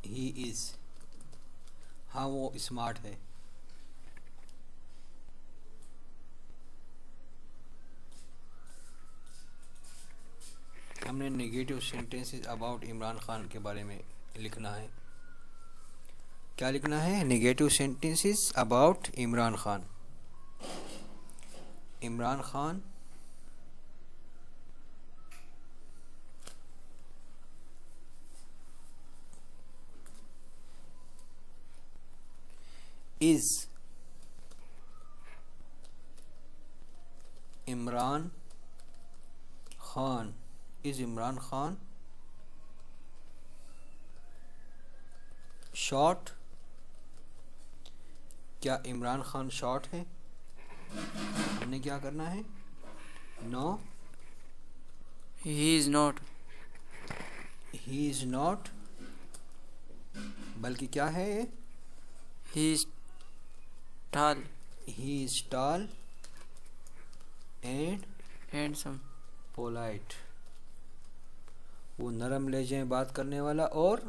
ही इज, हाँ वो स्मार्ट है। हमने negative sentences about Imran Khan के बारे में लिखना है। क्या लिखना है? Negative sentences about Imran Khan. Imran Khan is Imran Khan, is Imran Khan short? क्या इमरान खान शॉर्ट है? हमने क्या करना है? No He is not. He is not, बल्कि क्या है ये? He is Tall. He is tall and Handsome. polite. वो नरम लहजे में बात करने वाला और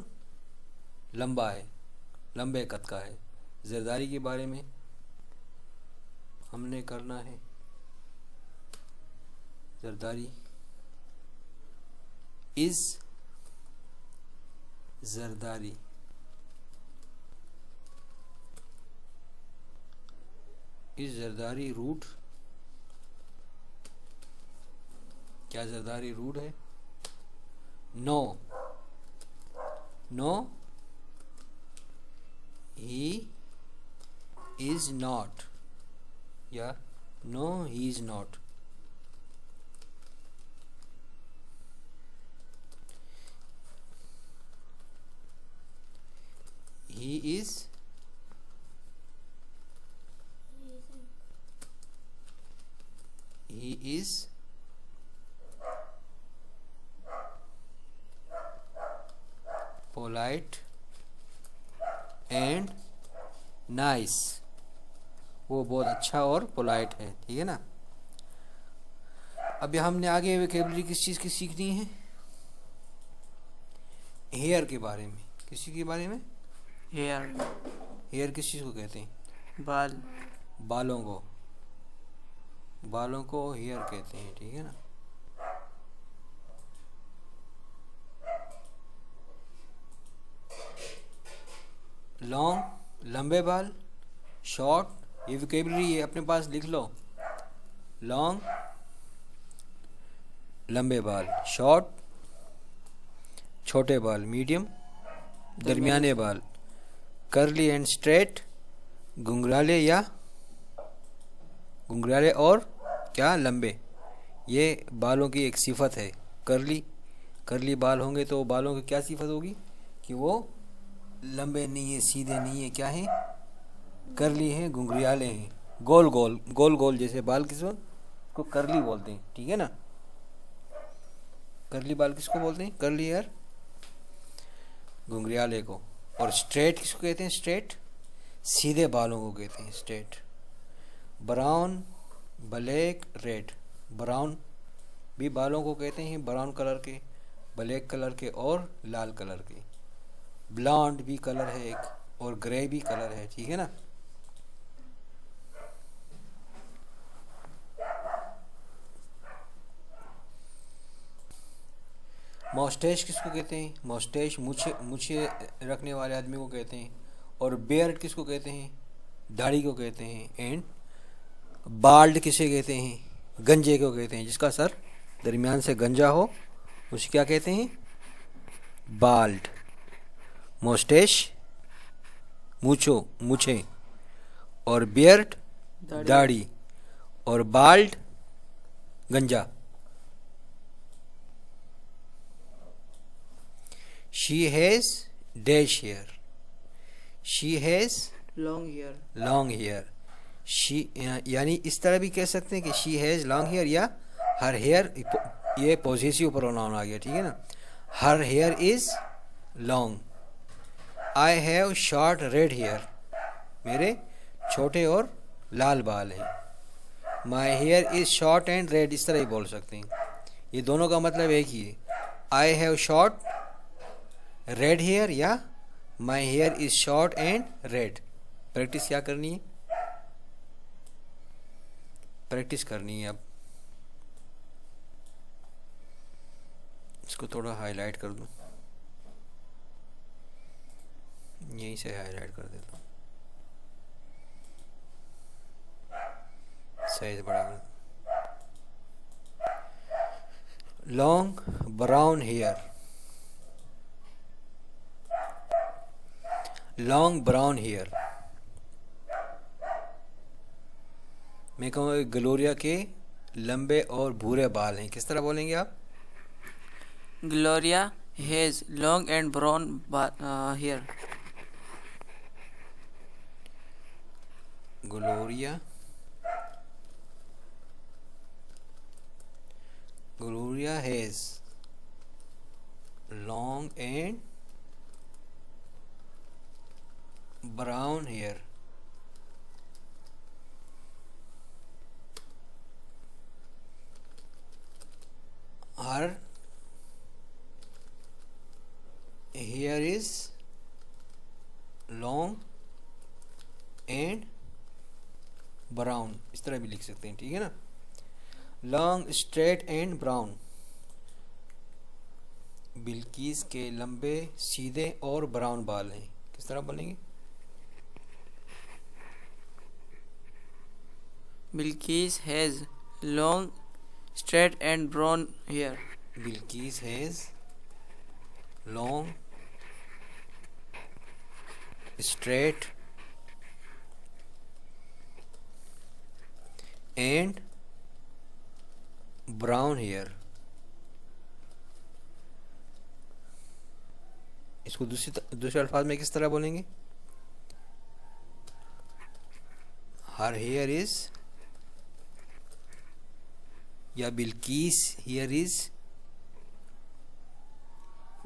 लंबा है, लंबे कद का है। जरदारी के बारे में हमने करना है। Zardari is Zardari is Zardari rude? क्या जरदारी रूड है? No, no, he is not, या no he is not। he is polite and nice। वो बहुत अच्छा और पोलाइट है, ठीक है ना। अब हमने आगे वोकैबुलरी किस चीज़ की सीखनी है? हेयर के बारे में। किसी के बारे में? Hair. हेयर किस चीज़ को कहते हैं? Bal. बालों को, बालों को हेयर कहते हैं, ठीक है ना। लॉन्ग, लंबे बाल। शॉर्ट, ये वोकैबुलरी है, अपने पास लिख लो। लॉन्ग, लंबे बाल। शॉर्ट, छोटे बाल। मीडियम, दरमियाने बाल। कर्ली एंड स्ट्रेट, घुंघराले या घुंघराले और क्या, लंबे। ये बालों की एक सिफत है। कर्ली बाल होंगे तो बालों की क्या सिफत होगी कि वो लंबे नहीं है, सीधे नहीं है, क्या है, कर्ली हैं, घुंघराले हैं, गोल गोल जैसे बाल को कर्ली बोलते हैं, ठीक है ना। कर्ली बाल किसको बोलते हैं? कर्ली हेयर, घुंघराले को। और स्ट्रेट किसको कहते हैं? स्ट्रेट, सीधे बालों को कहते हैं straight. Brown, black, red. Brown भी बालों को कहते हैं, ब्राउन कलर के, ब्लैक कलर के और लाल कलर के। ब्लॉन्ड भी कलर है एक, और ग्रे भी कलर है, ठीक है ना। मॉस्टेच किसको कहते हैं? मॉस्टेच मूछे रखने वाले आदमी को कहते हैं। और बियर्ड किसको कहते हैं? दाढ़ी को कहते हैं। एंड बाल्ड किसे कहते हैं? गंजे को कहते हैं। जिसका सर दरमियान से गंजा हो उसे क्या कहते हैं? बाल्ड। मॉस्टेच मूछे, और बियर्ड दाढ़ी, और बाल्ड गंजा। She has dash hair. She has Long hair. long hair. She यानी इस तरह भी कह सकते हैं कि she has long hair, या her hair, ये पॉजेसिव प्रोनाउन आ गया, ठीक है ना। Her hair is long. I have short red hair. मेरे छोटे और लाल बाल हैं। My hair is short and red, इस तरह ही बोल सकते हैं। ये दोनों का मतलब एक ही है। I have short red hair या my hair is short and red. Practice क्या करनी है? प्रैक्टिस करनी है। अब इसको थोड़ा हाईलाइट कर दूं, यहीं से हाईलाइट कर देता हूँ, साइज बड़ा कर। Long brown hair, long brown hair. मैं कहूँगा ग्लोरिया के लंबे और भूरे बाल हैं। किस तरह बोलेंगे आप? Gloria has long and brown hair. Gloria has long and brown hair. her hair is long and brown, इस तरह भी लिख सकते हैं, ठीक है ना। Long straight and brown, Bilkis के लंबे सीधे और ब्राउन बाल हैं, किस तरह बोलेंगे? Bilqis has long, straight and brown hair. Bilkis has long straight and brown hair. इसको दूसरे अल्फाज में किस तरह बोलेंगे? हर हेयर इज, या Bilkis hair is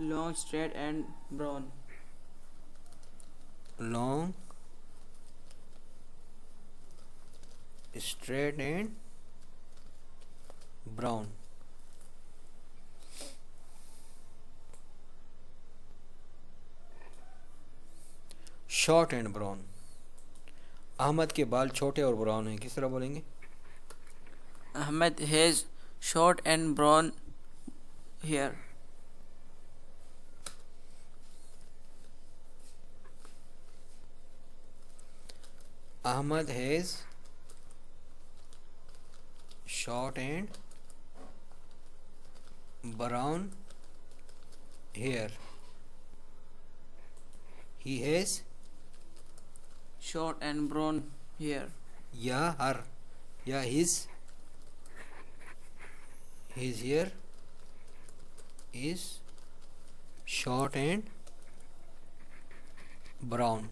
Long, straight and brown. long, straight and brown. Short and brown, Ahmad के बाल छोटे और ब्राउन हैं, किस तरह बोलेंगे? Ahmed has short and brown hair. Ahmad has short and brown hair. He has Short and brown hair. या her, या his hair is short and brown.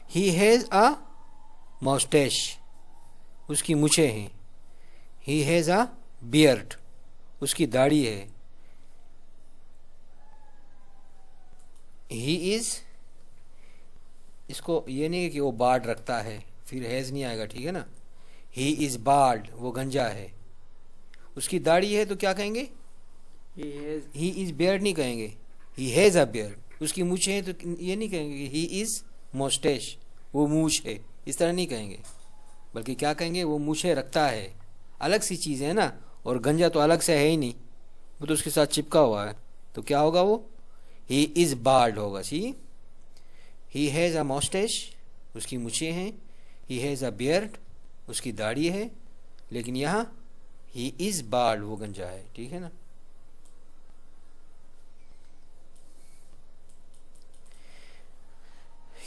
He has a mustache, उसकी मूछें हैं. He has a beard, उसकी दाढ़ी है. He is, इसको ये नहीं है कि वो बार्ड रखता है, फिर हैज़ नहीं आएगा, ठीक है ना. He is bald, वो गंजा है. उसकी दाढ़ी है तो क्या कहेंगे? He is beard नहीं कहेंगे. He has a beard, उसकी मूछें हैं तो ये नहीं कहेंगे he is mustache, वो मूछ है, इस तरह नहीं कहेंगे. बल्कि क्या कहेंगे? वो मूछें रखता है. अलग सी चीज़ है ना, और गंजा तो अलग से है ही नहीं, वो तो उसके साथ चिपका हुआ है. तो क्या होगा वो? He is bald होगा. सी, He has a mustache, उसकी मूछें हैं. He has a beard, उसकी दाढ़ी है. लेकिन यहाँ He is bald, वो गंजा है, ठीक है ना.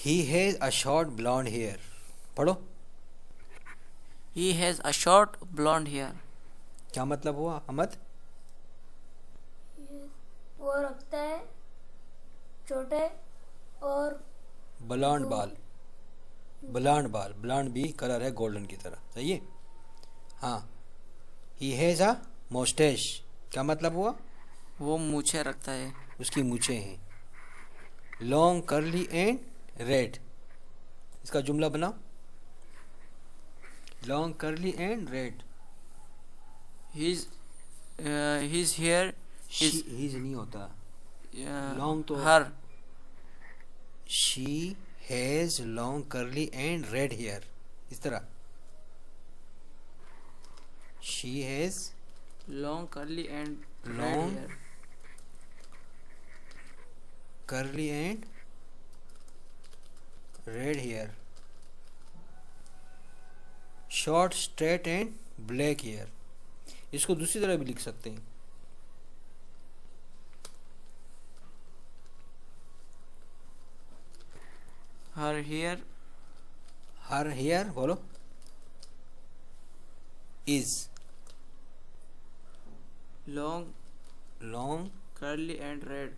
He has a short blonde hair. पढ़ो, He has a short blonde hair. क्या मतलब हुआ अहमद? वो रखता है छोटे और ब्लॉन्ड बाल. ब्लॉन्ड बाल, ब्लॉन्ड भी कलर है गोल्डन की तरह, सही है. हाँ, ही हैज़ अ मोस्टेश, क्या मतलब हुआ? वो मूछें रखता है. उसकी मूछें हैं. लॉन्ग कर्ली एंड रेड, इसका जुमला बनाओ. Long curly and red. His hair is his नहीं होता. Long तो- her. She has long curly and red hair, इस तरह. She has Long, curly and red Long. hair. Curly and red hair. Short straight and black hair. इसको दूसरी तरह भी लिख सकते हैं. Her hair हर हेयर बोलो. Is long, long curly and red.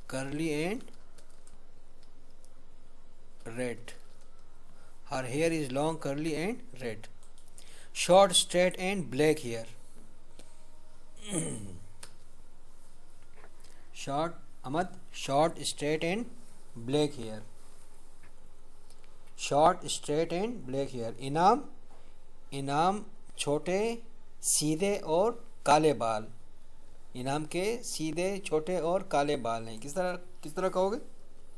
curly and red. Her hair is long, curly and red. Short, straight and black hair. Short, Ahmad, short, straight and black hair. Short straight and black hair. Inam, Inam छोटे सीधे और काले बाल। इनाम के सीधे छोटे और काले बाल हैं। किस तरह कहोगे?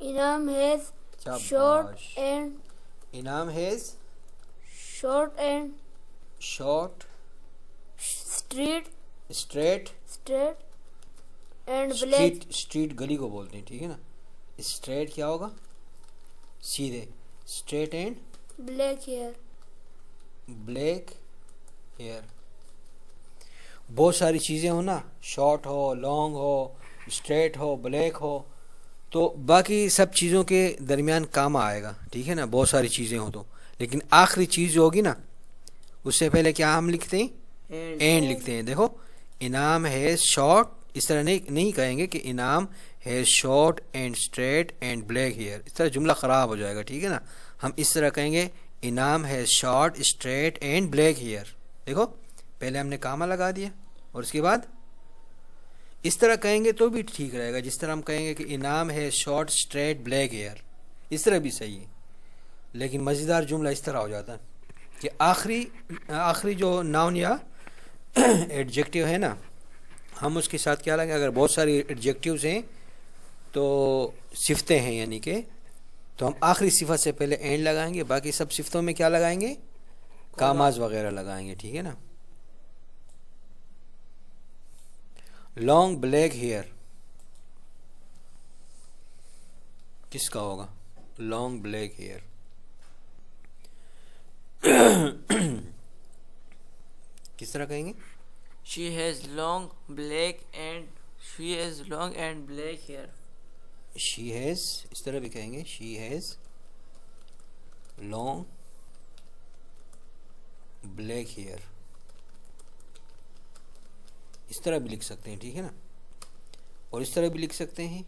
Inam has शाबाश। short and इनाम has short short straight straight, and black street, street गली को बोलते हैं, ठीक है ना। स्ट्रेट क्या होगा? सीधे। Straight and hair. Black hair. बहुत सारी चीज़ें हो ना, शॉर्ट हो, लॉन्ग हो, स्ट्रेट हो, ब्लैक हो, तो बाकी सब चीज़ों के दरमियान काम आएगा, ठीक है ना। बहुत सारी चीज़ें हो तो, लेकिन आखिरी चीज़ जो होगी ना, उससे पहले क्या हम लिखते हैं? एंड लिखते हैं। देखो, इनाम है शॉर्ट, इस तरह नहीं कहेंगे कि इनाम है short and straight and black hair, इस तरह जुमला ख़राब हो जाएगा, ठीक है ना। हम इस तरह कहेंगे इनाम है short straight and black hair. देखो, पहले हमने कामा लगा दिया और उसके बाद इस तरह कहेंगे तो भी ठीक रहेगा, जिस तरह हम कहेंगे कि इनाम है शॉर्ट स्ट्रेट ब्लैक हेयर, इस तरह भी सही है। लेकिन मज़ेदार जुमला इस तरह हो जाता है कि आखिरी जो नाउन या एडजेक्टिव है ना, हम उसके साथ क्या लगाएंगे? अगर बहुत सारी एडजेक्टिव्स हैं तो सिफ़तें हैं यानी कि, तो हम आखिरी सिफत से पहले एंड लगाएंगे, बाकी सब सिफ़तों में क्या लगाएंगे? कामाज वगैरह लगाएंगे, ठीक है ना। लॉन्ग ब्लैक हेयर किसका होगा? लॉन्ग ब्लैक हेयर किस तरह कहेंगे? She has long black hair. She has, इस तरह भी कहेंगे, she has long black hair, इस तरह भी लिख सकते हैं, ठीक है ना। और इस तरह भी लिख सकते हैं,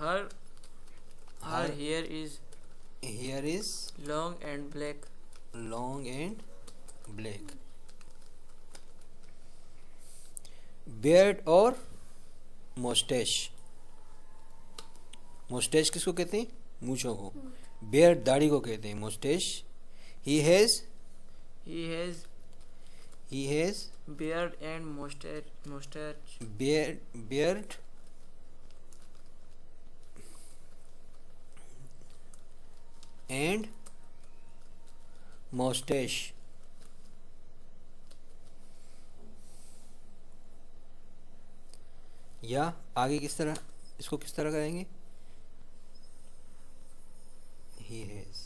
Her hair is hair is long and black. Long and black. Beard और मोस्टेश, मोस्टेश किसको कहते हैं? मूंछों को। बियर्ड दाढ़ी को कहते हैं, moustache. He has Beard and mustache. Beard and moustache. या आगे किस तरह, इसको किस तरह करेंगे? ही हैज़,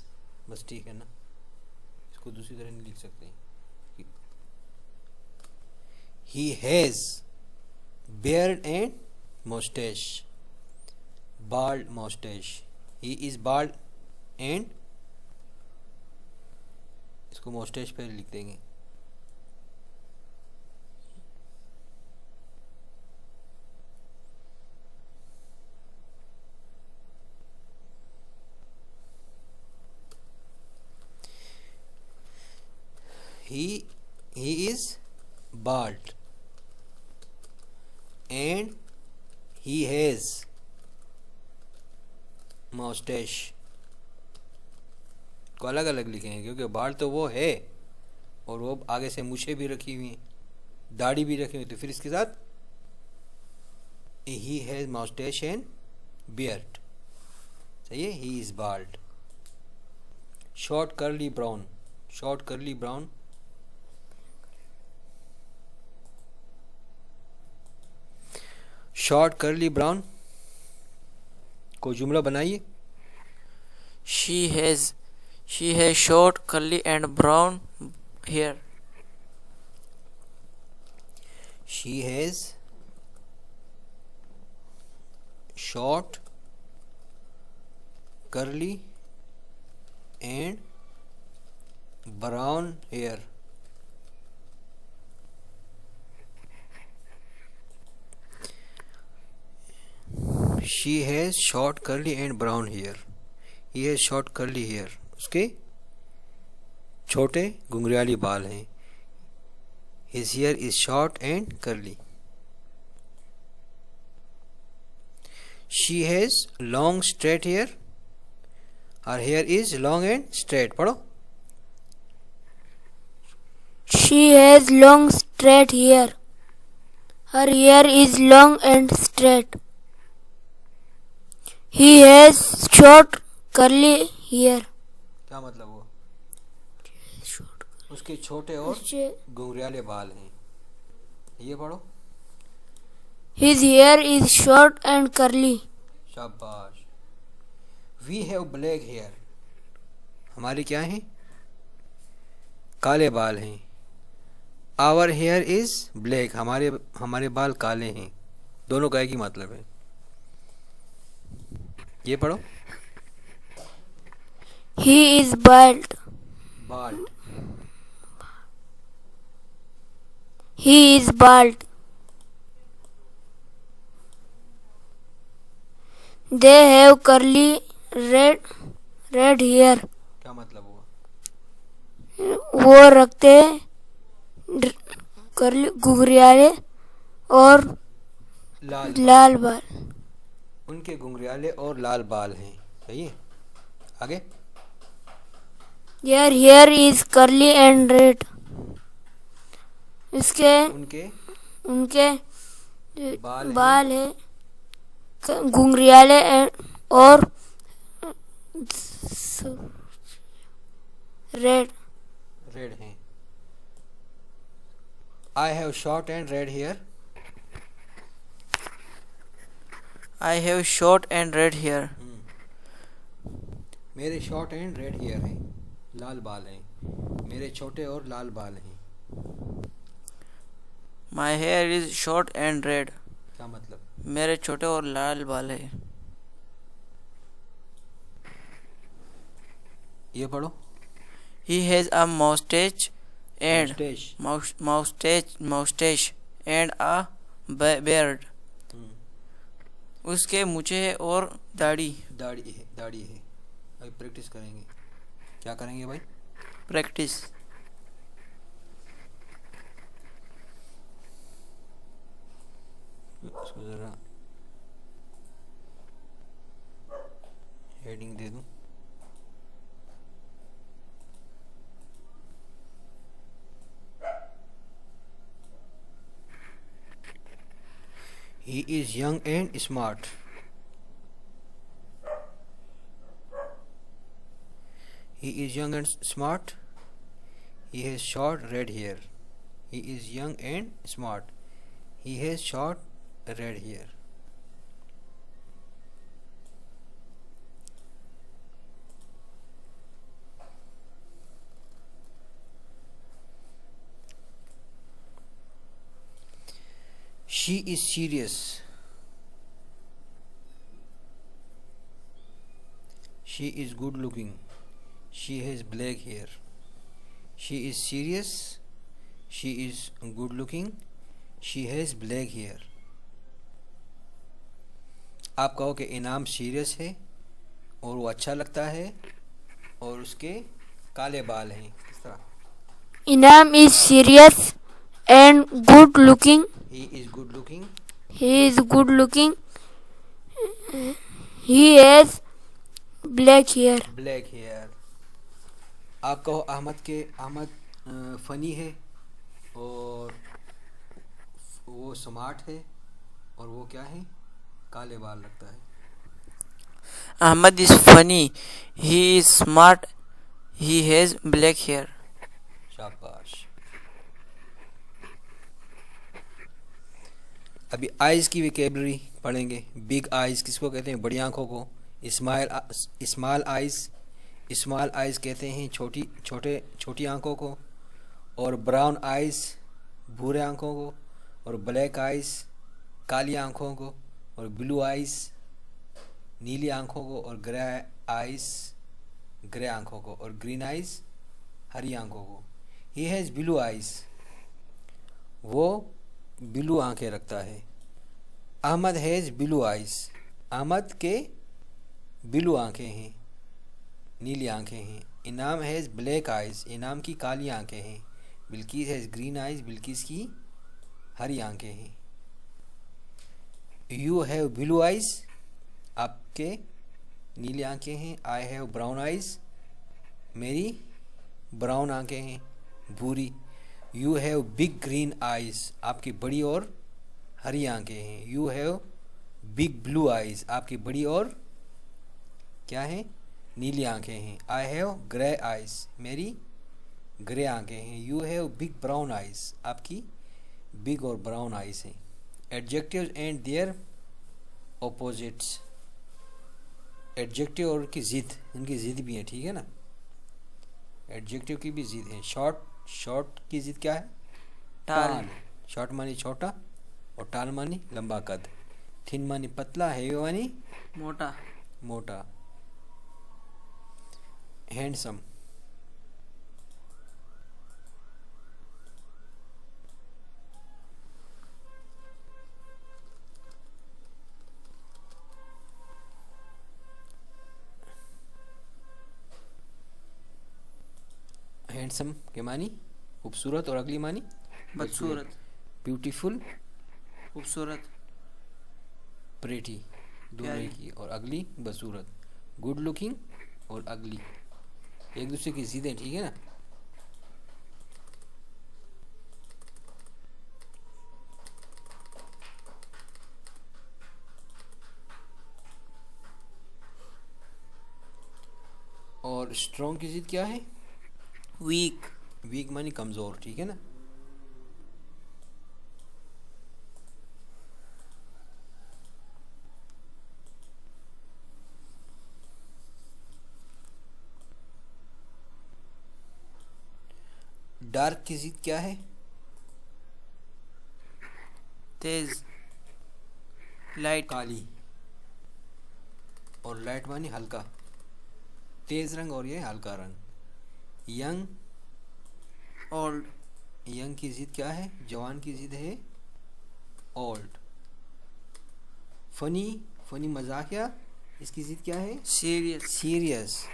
बस ठीक है ना, इसको दूसरी तरह नहीं लिख सकते। ही has beard and mustache, bald mustache. He is bald and, इसको मुस्टैच पे लिख देंगे। He is bald and he has mustache, को अलग अलग लिखेंगे क्योंकि बाल तो वो है और वो आगे से मूछें भी रखी हुई हैं, दाढ़ी भी रखी हुई, तो फिर इसके साथ he has mustache and beard, सही है। He is bald. Short curly brown, short curly brown, short curly brown को जुमला बनाइए। She has short, curly and brown hair. She has short, curly and brown hair. She has short, curly and brown hair. He has short, curly hair. उसके छोटे घुंघराली बाल हैं। His hair is short and curly. She has long straight hair. Her hair is long and straight. पढ़ो। She has long straight hair. Her hair is long and straight. He has short curly hair. क्या मतलब हुआ? उसके छोटे और घुंघराले बाल हैं। ये पढ़ो। His hair is short and curly. शाबाश। We have black hair. हमारे क्या हैं? काले बाल हैं। Our hair is black. हमारे बाल काले हैं। दोनों का एक ही मतलब है। ये पढ़ो। He is bald. Bald. He is bald. They have curly red hair. क्या मतलब हुआ? वो रखते curly घुंघराले और लाल बाल। उनके घुंघराले और लाल बाल हैं। सही है। आगे। Their hair is curly and red. इसके उनके बाल है घुंघराले और रेड हैं। I have short and red hair. I have short and red hair. मेरे शॉर्ट एंड रेड हेयर हैं। लाल बाल हैं। मेरे छोटे और लाल बाल हैं। My hair is short and red. क्या मतलब? मेरे छोटे और लाल बाल है। ये पढ़ो। He has a mustache and a beard. उसके मूछें है और दाढ़ी है। अभी प्रैक्टिस करेंगे। क्या करेंगे भाई? प्रैक्टिस। इसको ज़रा हेडिंग दे दूं। He is young and smart. He is young and smart. He has short red hair. He is young and smart. He has short red hair. She is serious. She is good looking. She has black hair. She is serious. She is good looking. She has black hair. आप कहो कि इनाम serious है और वो अच्छा लगता है और उसके काले बाल हैं। किस तरह? इनाम is serious and good looking. He is good looking. He is good looking. He has black hair. Black hair. आप कहो अहमद फनी है और वो स्मार्ट है और वो क्या है? काले बाल लगता है। Ahmad is funny. He is smart. He has black hair. शाबाश। अभी आइज़ की वोकैबुलरी पढ़ेंगे। बिग आइज़ किसको कहते हैं? बड़ी आँखों को। स्मॉल आइज़ कहते हैं छोटी आँखों को। और ब्राउन आइज़ भूरे आँखों को। और ब्लैक आइज़ काली आँखों को। और ब्लू आइज़ नीली आँखों को। और ग्रे आइज़ ग्रे आँखों को। और ग्रीन आइज़ हरी आँखों को। He has blue eyes. वो ब्लू आंखें रखता है। Ahmad has blue eyes. Ahmad के ब्लू आंखें हैं, नीली आंखें हैं। इनाम हैज़ ब्लैक आइज़। इनाम की काली आंखें हैं। Bilkis has green eyes. Bilkis की हरी आंखें हैं। You have blue eyes. आपके नीली आंखें हैं। आई हैव ब्राउन आइज, मेरी ब्राउन आंखें हैं। भूरी। You have big green eyes, आपकी बड़ी और हरी आंखें हैं। You have big blue eyes, आपकी बड़ी और क्या है, नीली आंखें हैं। आई हैव ग्रे आइज, मेरी ग्रे आंखें हैं। You have big brown eyes, आपकी बिग और ब्राउन आइज हैं। Adjectives and their opposites, adjective और की ज़िद, इनकी ज़िद भी है, ठीक है ना। एडजेक्टिव की भी ज़िद है। शॉर्ट, शॉर्ट की ज़िद क्या है, टाल। शॉर्ट मानी छोटा और टाल मानी लंबा कद। थिन मानी पतला, हेवी मानी मोटा। मोटा। हैंडसम, हैंडसम के मानी खूबसूरत और अगली मानी बदसूरत। ब्यूटीफुल, खूबसूरत। प्रेटी दोनों प्यारी। की, और अगली बदसूरत। गुड लुकिंग और अगली एक दूसरे की ज़िद है, ठीक है ना। और स्ट्रॉन्ग की ज़िद क्या है, वीक। वीक मानी कमज़ोर, ठीक है ना। डार्क की ज़िद क्या है, तेज। लाइट। काली। और लाइट मानी हल्का, तेज रंग और ये हल्का रंग। Young, old. यंग की ज़िद क्या है, जवान की ज़िद है ओल्ड। फनी, फनी मजाकिया, इसकी ज़िद क्या है, सीरियस। सीरियस।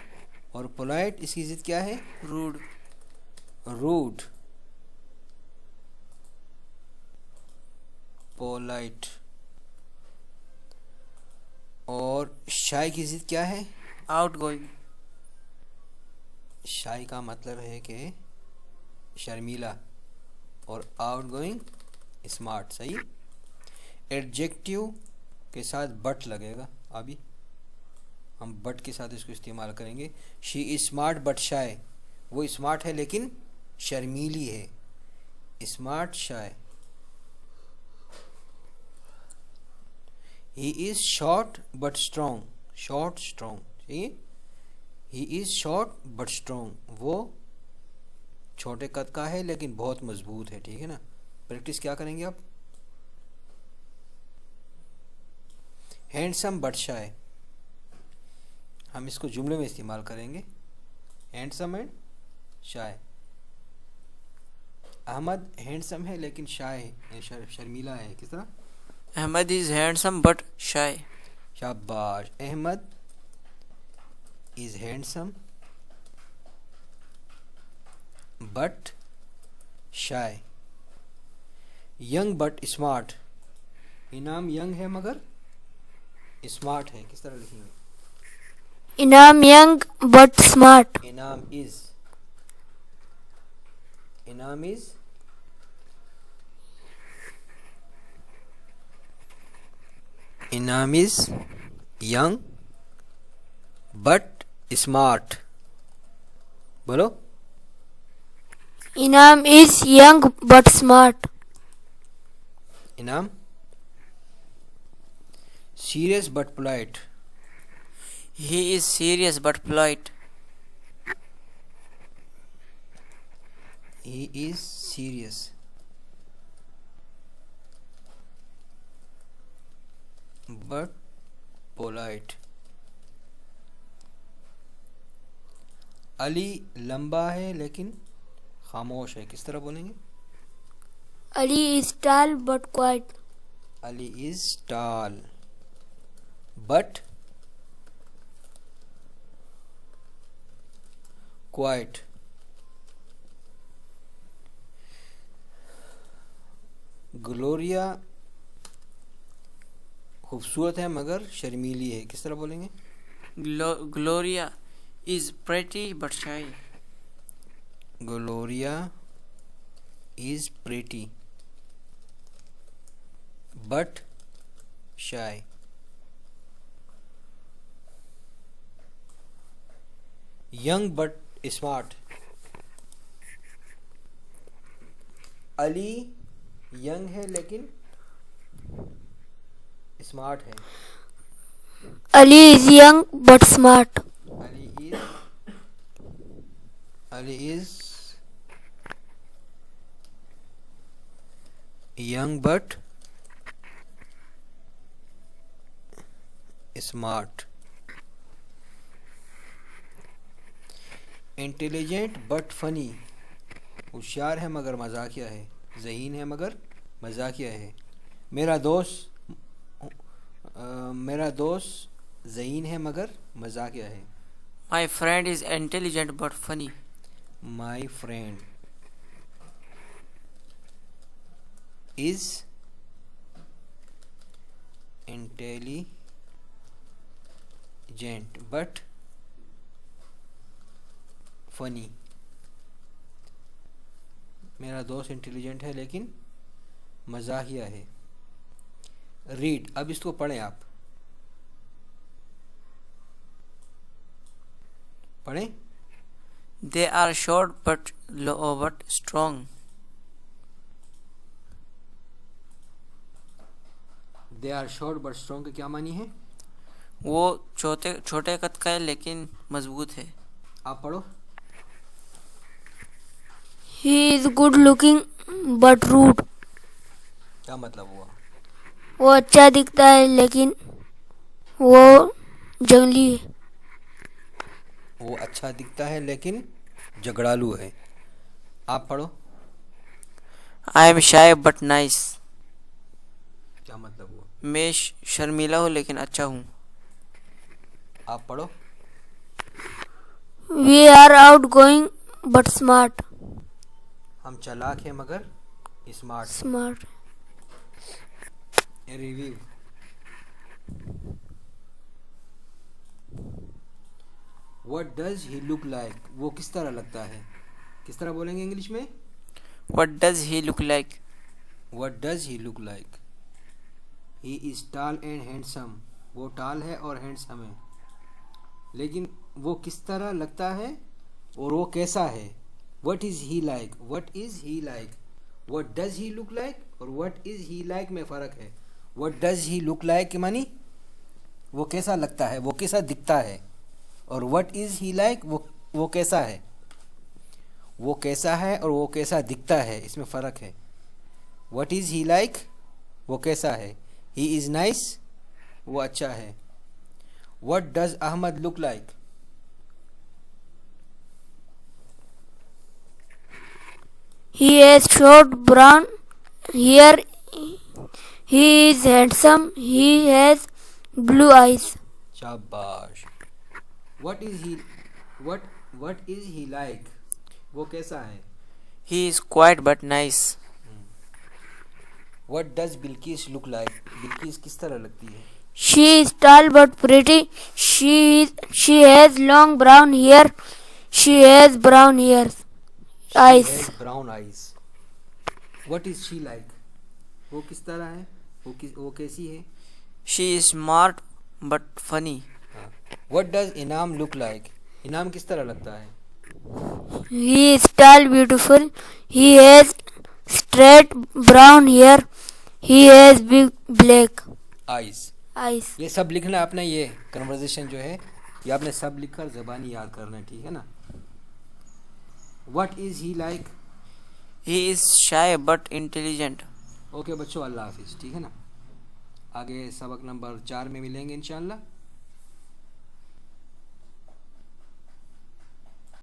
और पोलाइट, इसकी ज़िद क्या है, रूड। रूड। पोलाइट। और शाय की ज़िद क्या है, आउटगोइंग। शाय का मतलब है कि शर्मीला, और आउटगोइंग स्मार्ट, सही। एडजेक्टिव के साथ बट लगेगा, अभी हम बट के साथ इसको इस्तेमाल करेंगे। She is smart but shy, वो स्मार्ट है लेकिन शर्मीली है। Smart, shy. He is short but strong, short strong, ठीक। He is short but strong, वो छोटे कद का है लेकिन बहुत मजबूत है, ठीक है ना। प्रैक्टिस क्या करेंगे आप। हैंडसम बट शाय, हम इसको जुमले में इस्तेमाल करेंगे। Handsome and shy. Ahmad handsome है लेकिन शाय है, शर्मीला है। किस तरह, Ahmad is handsome but shy. शाबाश। Ahmad is handsome but shy. Young but smart, Inam young है मगर स्मार्ट है। किस तरह लिखेंगे, Inam young but smart. इनाम इज, इनाम इज इनाम इज यंग बट स्मार्ट। बोलो, Inam is young but smart. इनाम serious but polite, He is serious but polite. He is serious but polite. Ali लंबा है लेकिन खामोश है। किस तरह बोलेंगे, Ali is tall but quiet. Ali is tall but quite. Gloria खूबसूरत है मगर शर्मीली है। किस तरह बोलेंगे, Gloria is pretty but shy. Gloria is pretty but shy. Young but smart. Ali young है लेकिन स्मार्ट है. Ali is young but smart. Ali is young but smart. Intelligent but funny. होशियार है मगर मजाकिया है. ज़हीन है मगर मजाकिया है. मेरा दोस्त ज़हीन है मगर मजाकिया है. My friend is intelligent but funny. My friend is intelligent but funny. मेरा दोस्त इंटेलिजेंट है लेकिन मजाकिया है. रीड. अब इसको पढ़ें आप. पढ़ें. They are short but strong. They are short but strong के क्या मानी है? वो छोटे कद का है लेकिन मजबूत है. आप पढ़ो. He is good looking but rude. क्या मतलब हुआ? वो अच्छा दिखता है लेकिन वो जंगली है. वो अच्छा दिखता है लेकिन झगड़ालू है. आप पढ़ो. I am shy but nice. क्या मतलब हुआ? मैं शर्मीला हूँ लेकिन अच्छा हूँ. आप पढ़ो. We are outgoing but smart. हम चालाक हैं मगर smart. Smart. Review. What does he look like? वो किस तरह लगता है? किस तरह बोलेंगे इंग्लिश में? What does he look like? What does he look like? He is tall and handsome. वो टाल है और हैंडसम है. लेकिन वो किस तरह लगता है और वो कैसा है? What is he like? What is he like? What does he look like? और what is he like में फ़र्क है. What does he look like के मानी वो कैसा लगता है, वो कैसा दिखता है. और what is he like वो कैसा है. वो कैसा है और वो कैसा दिखता है, इसमें फ़र्क है. What is he like? वो कैसा है. He is nice. वो अच्छा है. What does Ahmad look like? He has short brown hair. He is handsome. He has blue eyes. शाबाश. What is he like? वो कैसा है. He is quiet but nice. What does Bilqis look like? Bilkis किस तरह लगती है. She is tall but pretty. She has long brown hair. She has brown ears. Eyes. She has brown eyes. What is she like? वो किस तरह है. वो कैसी है. She is smart but funny. What does इनाम look like? इनाम किस तरह लगता है. He is tall, beautiful. He has straight brown hair. He has big black eyes. ये सब लिखना आपने. ये कन्वर्सेशन जो है ये आपने सब लिखकर ज़बानी याद करना है. ठीक है ना. What is he like? He is shy but intelligent. Okay बच्चों, अल्लाह हाफिज़. ठीक है ना. आगे सबक नंबर 4 में मिलेंगे इंशाअल्लाह.